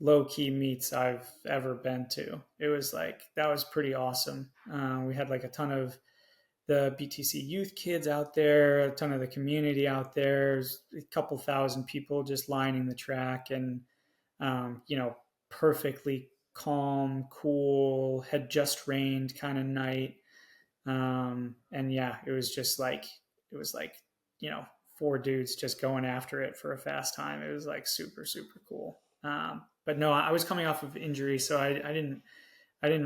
low key meets I've ever been to. It was like that was pretty awesome. We had like a ton of the BTC youth kids out there, a ton of the community out there. There's a couple thousand people just lining the track, and perfectly calm, cool. Had just rained kind of night, and yeah, it was like you know four dudes just going after it for a fast time. It was like super super cool. But no, I was coming off of injury, so I didn't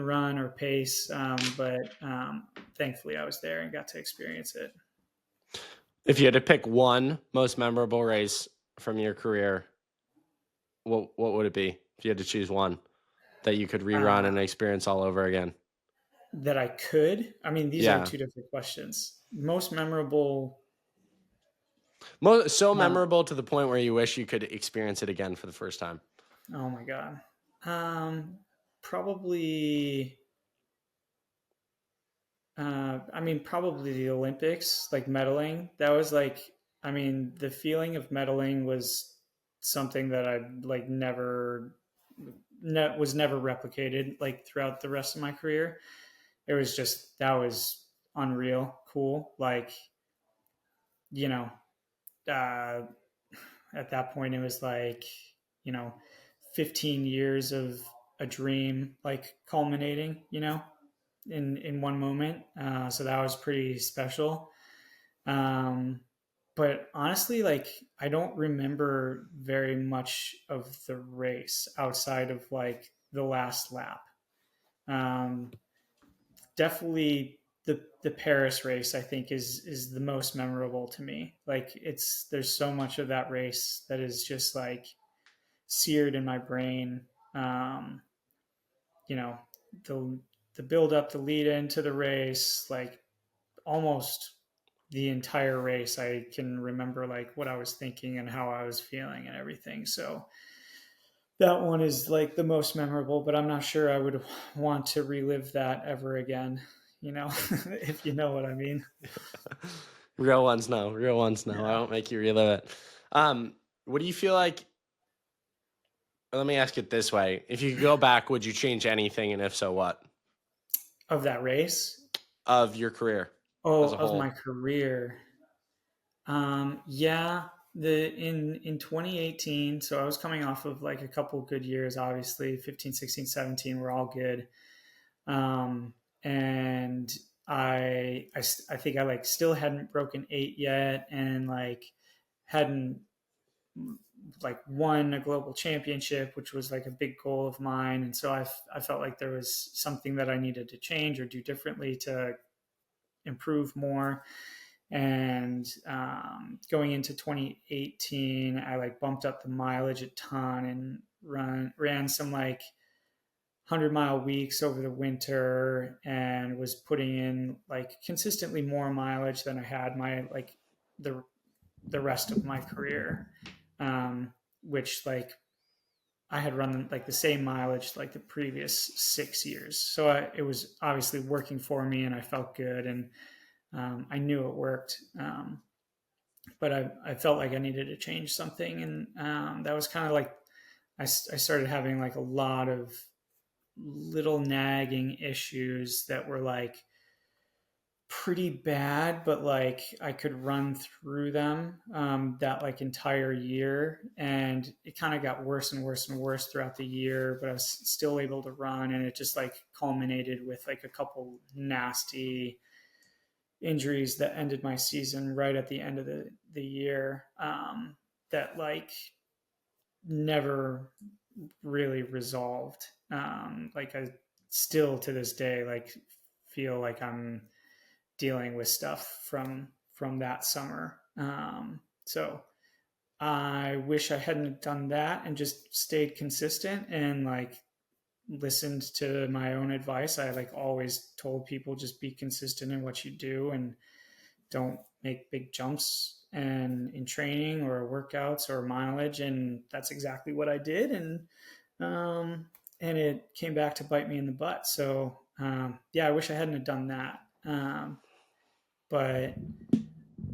run or pace, but thankfully I was there and got to experience it. If you had to pick one most memorable race from your career, what would it be? If you had to choose one that you could rerun Uh, and experience all over again? that I could. I mean, these are Yeah. two different questions. Most memorable. So Uh, memorable to the point where you wish you could experience it again for the first time. oh my god. Probably. I mean, probably the Olympics, like medaling. That was like, I mean, the feeling of medaling was something that I like was never replicated like throughout the rest of my career. It was just that was unreal, cool. Like, you know, uh, at that point, it was like, you know, 15 years of a dream like culminating, in one moment. So that was pretty special. Um, but honestly, like I don't remember very much of the race outside of like the last lap. Um, Definitely the Paris race I think is the most memorable to me. Like there's so much of that race that is just like seared in my brain. Um, you know, the the build up, the lead into the race, like almost the entire race I can remember like what I was thinking and how I was feeling and everything. So that one is like the most memorable, but I'm not sure I would want to relive that ever again, if you know what I mean. Real ones know. Real ones know. I Yeah. won't make you relive it. What do you feel like? Let me ask it this way: if you could go back, would you change anything, and if so, what? Of that race? Of your career Oh, as a of my whole. career. Yeah, the in 2018, so I was coming off of like a couple good years, obviously 15, 16, 17 were all good. And I think I like still hadn't broken 8 yet, and like hadn't like won a global championship, which was like a big goal of mine. And so I felt like there was something that I needed to change or do differently to improve more. And going into 2018, I like bumped up the mileage a ton and ran some like 100-mile weeks over the winter and was putting in like consistently more mileage than I had my like the the rest of my career, which like I had run like the same mileage like the previous 6 years. So it was obviously working for me, and I felt good, and I knew it worked. But I felt like I needed to change something, and that was kind of like I started having like a lot of little nagging issues that were like pretty bad, but like I could run through them that like entire year. And it kind of got worse and worse and worse throughout the year, but I was still able to run. And it just like culminated with like a couple nasty injuries that ended my season right at the end of the year, that like never really resolved. Like I still to this day like feel like I'm dealing with stuff from that summer. So I wish I hadn't done that and just stayed consistent and like listened to my own advice. I like always told people just be consistent in what you do and don't make big jumps and in training or workouts or mileage. And that's exactly what I did. Um, and it came back to bite me in the butt. So yeah, I wish I hadn't have done that. But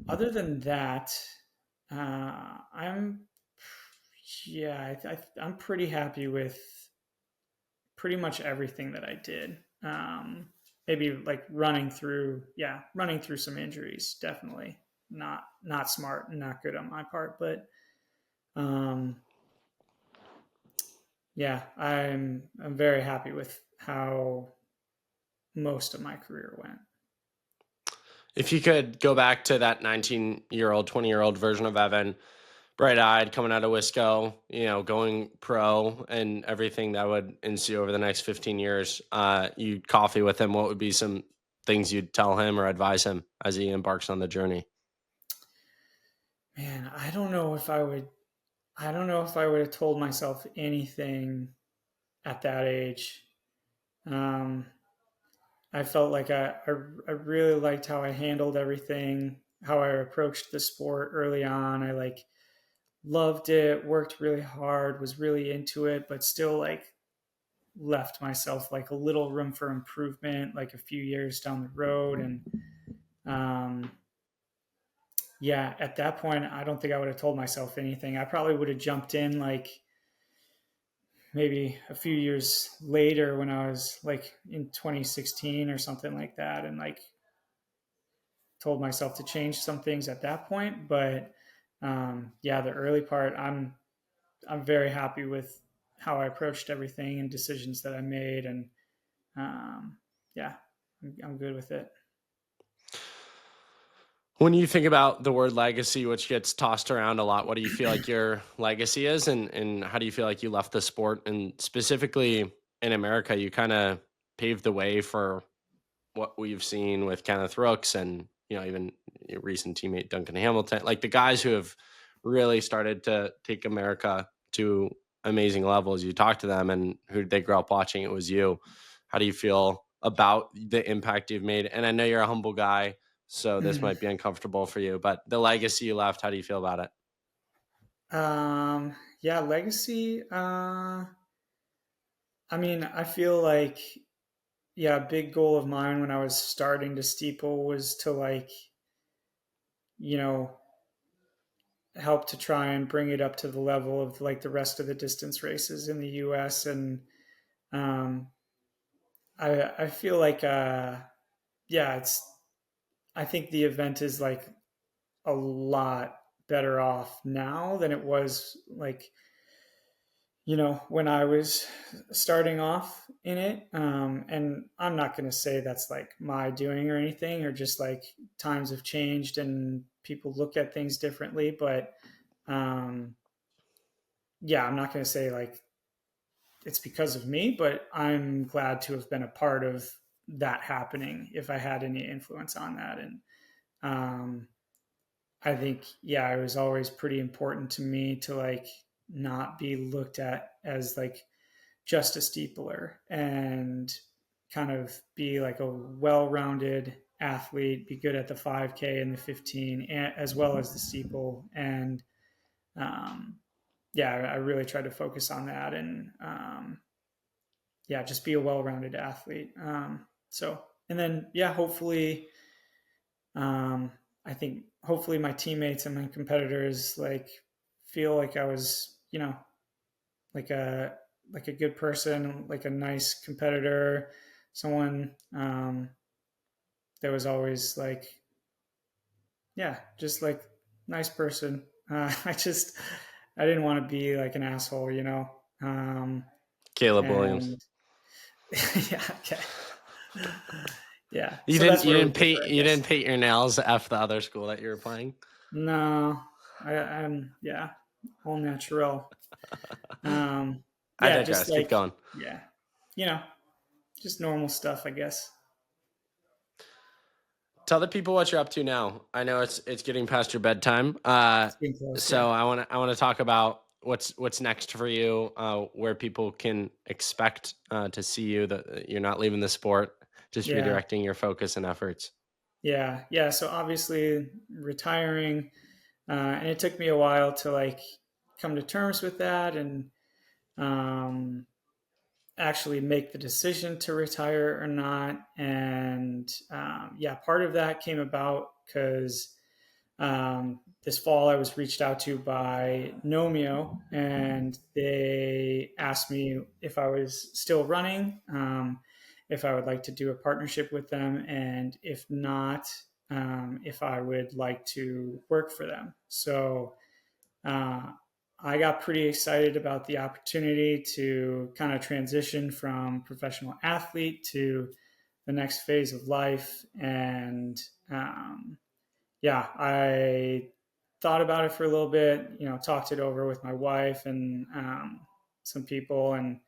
other than that, I'm yeah, I'm pretty happy with pretty much everything that I did. Maybe like running through some injuries, definitely not smart and not good on my part, but um, yeah, I'm very happy with how most of my career went. If you could go back to that 19-year-old, 20-year-old version of Evan, bright-eyed, coming out of Wisco, going pro and everything that would ensue over the next 15 years, you'd coffee with him, what would be some things you'd tell him or advise him as he embarks on the journey? Man, I don't know if I would have told myself anything at that age. Um, I felt like I really liked how I handled everything, how I approached the sport early on. I like loved it, worked really hard, was really into it, but still like left myself like a little room for improvement, like a few years down the road. And um, yeah, at that point, I don't think I would have told myself anything. I probably would have jumped in like maybe a few years later when I was like in 2016 or something like that, and like told myself to change some things at that point. But yeah, the early part, I'm very happy with how I approached everything and decisions that I made, and um, yeah, I'm good with it. When you think about the word legacy, which gets tossed around a lot, what do you feel like your legacy is, and how do you feel like you left the sport? And specifically in America, you kind of paved the way for what we've seen with Kenneth Rooks and, even your recent teammate Duncan Hamilton, like the guys who have really started to take America to amazing levels. You talk to them, and who did they grow up watching? It was you. How do you feel about the impact you've made? And I know you're a humble guy, so this might be uncomfortable for you, but the legacy you left, how do you feel about it? Yeah, legacy. I mean, I feel like, yeah, a big goal of mine when I was starting to steeple was to like, you know, help to try and bring it up to the level of like the rest of the distance races in the US. And um, I feel like, yeah, I think the event is like a lot better off now than it was like, when I was starting off in it. And I'm not going to say that's like my doing or anything, or just like times have changed and people look at things differently. But um, yeah, I'm not going to say like it's because of me, but I'm glad to have been a part of that happening if I had any influence on that. And um, I think, yeah, it was always pretty important to me to like not be looked at as like just a steepler, and kind of be like a well-rounded athlete, be good at the 5K and the 15 as well as the steeple. And um, yeah, I really tried to focus on that, and yeah, just be a well-rounded athlete. So, and then, yeah, hopefully, um, I think hopefully my teammates and my competitors like feel like I was, like a like a good person, like a nice competitor, someone that was always like, yeah, just like nice person. I didn't want to be like an asshole. Caleb Williams. And yeah, okay, yeah. You So didn't that's you where we didn't differ, paint I you guess. didn't paint your nails F the other school that you were playing. No, I'm yeah, all natural. Um, I yeah, just digress. Keep like going. yeah, you know, just normal stuff, I guess. Tell the people what you're up to now. I know it's getting past your bedtime. It's being close, So yeah. I want to talk about what's next for you. Where people can expect to see you. That you're not leaving the sport, just Yeah. redirecting your focus and efforts. Yeah, yeah. So obviously retiring, and it took me a while to like come to terms with that, and um, actually make the decision to retire or not. And yeah, part of that came about because this fall I was reached out to by Nomeo, and they asked me if I was still running, if I would like to do a partnership with them, and if not, if I would like to work for them. So uh, I got pretty excited about the opportunity to kind of transition from professional athlete to the next phase of life. And yeah, I thought about it for a little bit, talked it over with my wife and some people, and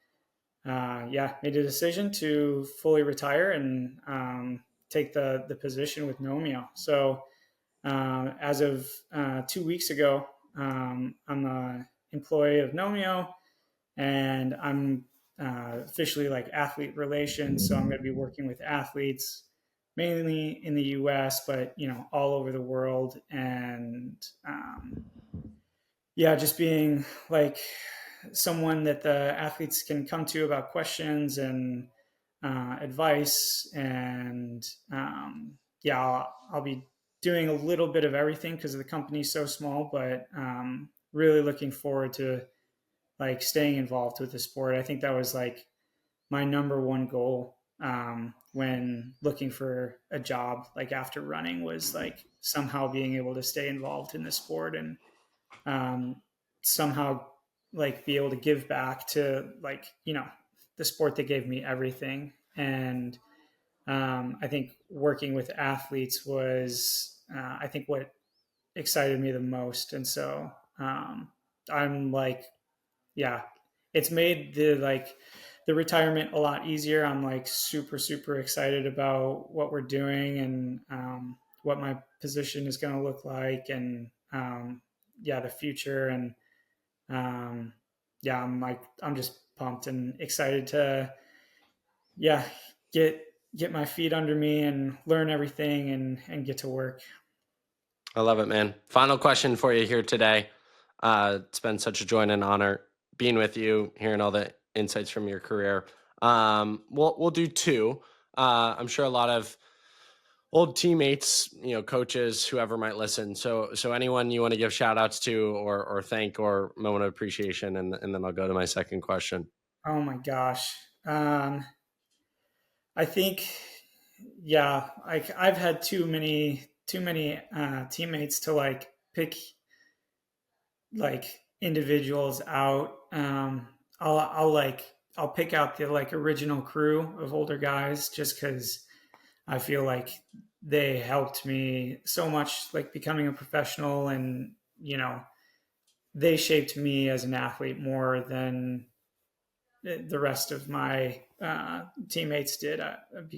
yeah, made a decision to fully retire and take the position with Nomeo. So As of 2 weeks ago, I'm an employee of Nomeo, and I'm officially like athlete relations. So I'm going to be working with athletes mainly in the U.S., but all over the world, and yeah, just being like someone that the athletes can come to about questions and advice. And yeah, I'll be doing a little bit of everything because the company's so small, but really looking forward to like staying involved with the sport. I think that was like my number one goal when looking for a job, like after running, was like somehow being able to stay involved in the sport and um, somehow like be able to give back to like the sport that gave me everything. And I think working with athletes was I think what excited me the most. And so I'm like, yeah, it's made the retirement a lot easier. I'm like super excited about what we're doing and what my position is going to look like, and yeah, the future. And um, yeah, I'm just pumped and excited to yeah get get my feet under me and learn everything and get to work. I love it, man. Final question for you here today. It's been such a joy and an honor being with you, hearing all the insights from your career. We'll do two. I'm sure a lot of old teammates, coaches, whoever might listen. So anyone you want to give shout outs to or thank or moment of appreciation, and then I'll go to my second question. Oh my gosh. I think, yeah, I've had too many teammates to like pick like individuals out. I'll pick out the like original crew of older guys just because I feel like they helped me so much, like becoming a professional, and they shaped me as an athlete more than the rest of my teammates did,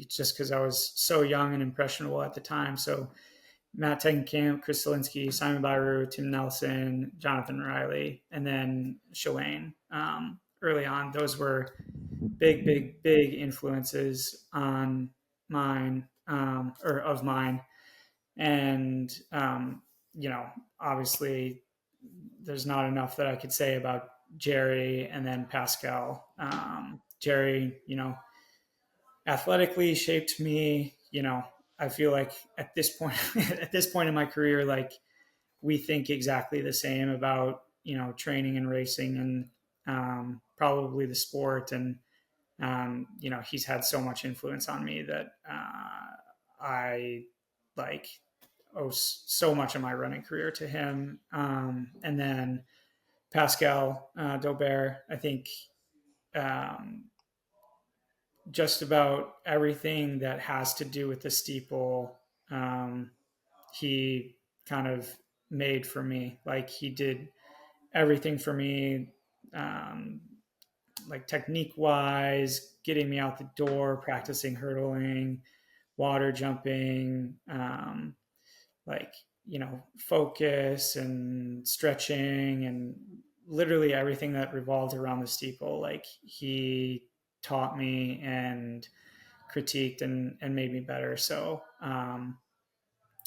just because I was so young and impressionable at the time. So Matt Tenkamp, Chris Zielinski, Simon Byru, Tim Nelson, Jonathan Riley, and then Shalane. Early on, those were big influences on mine, or of mine. And obviously, there's not enough that I could say about Jerry and then Pascal. Jerry, athletically shaped me. I feel like at this point, at this point in my career, like we think exactly the same about training and racing and probably the sport. And he's had so much influence on me that I like owe so much of my running career to him. And then Pascal Daubert, I think um, just about everything that has to do with the steeple, um, he kind of made for me. Like he did everything for me, um, like technique wise, getting me out the door, practicing hurdling, water jumping, like focus and stretching and literally everything that revolved around the steeple. Like he taught me and critiqued and made me better. So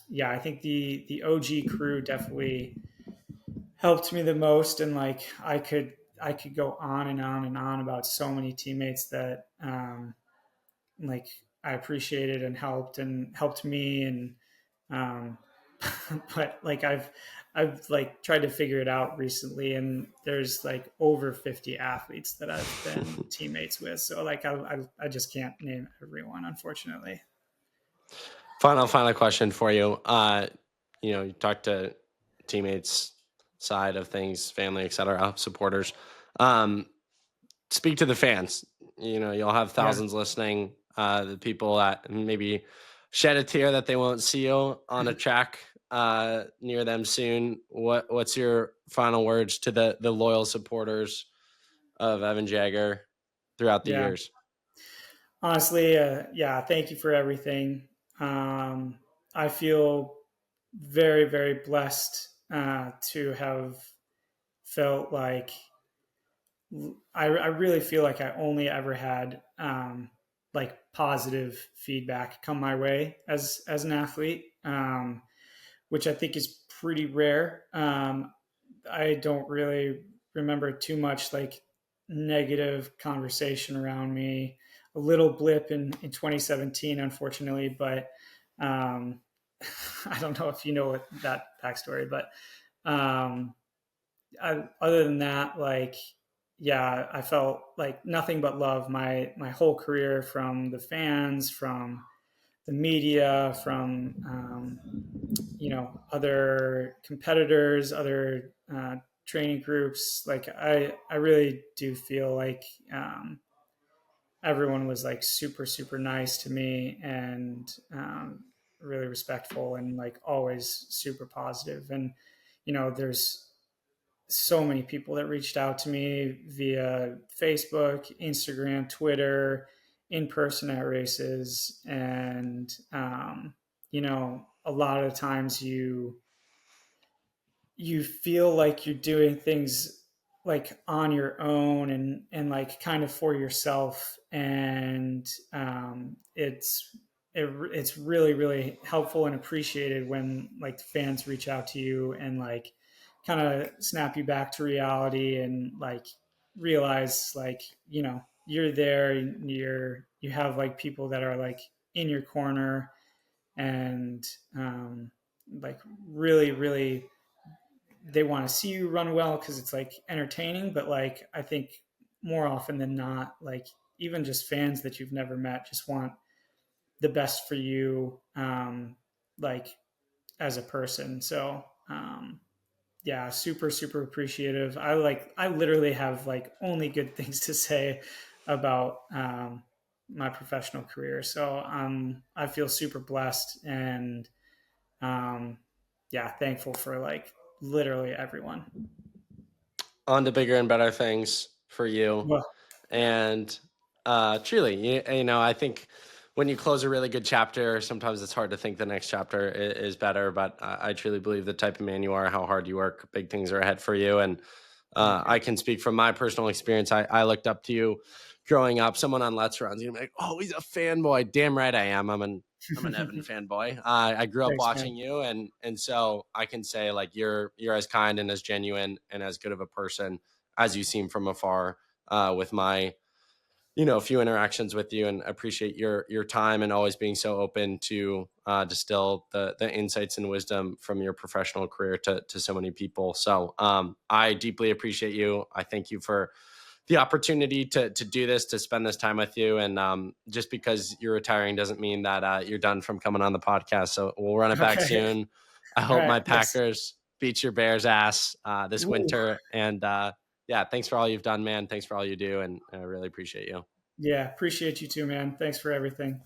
yeah, I think the OG crew definitely helped me the most. And like I could go on and on and on about so many teammates that like I appreciated and helped me. And um, but like I've like tried to figure it out recently, and there's like over 50 athletes that I've been teammates with. So like I just can't name everyone, unfortunately. Final question for you. You talk to teammates side of things, family, etc., supporters. Um, Speak to the fans. You'll have Yeah. thousands listening. The people that maybe shed a tear that they won't see you on a track near them soon. What's your final words to the loyal supporters of Evan Jager throughout the Yeah. years? Honestly, yeah, thank you for everything. I feel very, very blessed to have felt like I really feel like I only ever had like positive feedback come my way as an athlete, which I think is pretty rare. I don't really remember too much like negative conversation around me. A little blip in 2017, unfortunately, but um, I don't know if you know that backstory, but um, other than that, like, yeah, I felt like nothing but love my whole career, from the fans, from the media, from other competitors, other training groups. Like I really do feel like everyone was like super super nice to me, and really respectful, and like always super positive. And there's so many people that reached out to me via Facebook, Instagram, Twitter, in person at races. And a lot of times you feel like you're doing things like on your own, and like kind of for yourself. And it's really really helpful and appreciated when like fans reach out to you and like kind of snap you back to reality, and like realize like you're there, and you have like people that are like in your corner, and like really really they want to see you run well because it's like entertaining. But like I think more often than not, like even just fans that you've never met just want the best for you, like as a person. So yeah, super super appreciative. I literally have like only good things to say about my professional career. So I feel super blessed, and um, yeah, thankful for like literally everyone. On to bigger and better things for you. Well, yeah. And truly, I think when you close a really good chapter, sometimes it's hard to think the next chapter is better. But I truly believe the type of man you are, how hard you work, big things are ahead for you. And Thank you. I can speak from my personal experience. I looked up to you growing up. Someone on Let's Runs, you're like, oh, he's a fanboy. Damn right I am. I'm an Evan fanboy. I grew up Thanks, man. watching you, and so I can say like you're as kind and as genuine and as good of a person as you seem from afar. With my few interactions with you, and appreciate your time and always being so open to distill the insights and wisdom from your professional career to so many people. So I deeply appreciate you. I thank you for the opportunity to do this, to spend this time with you. And just because you're retiring doesn't mean that you're done from coming on the podcast. So we'll run it back Okay. soon. I All hope right. my Yes. Packers beat your Bears ass this Ooh. winter. And yeah, thanks for all you've done, man. Thanks for all you do. And I really appreciate you. Yeah. Appreciate you too, man. Thanks for everything.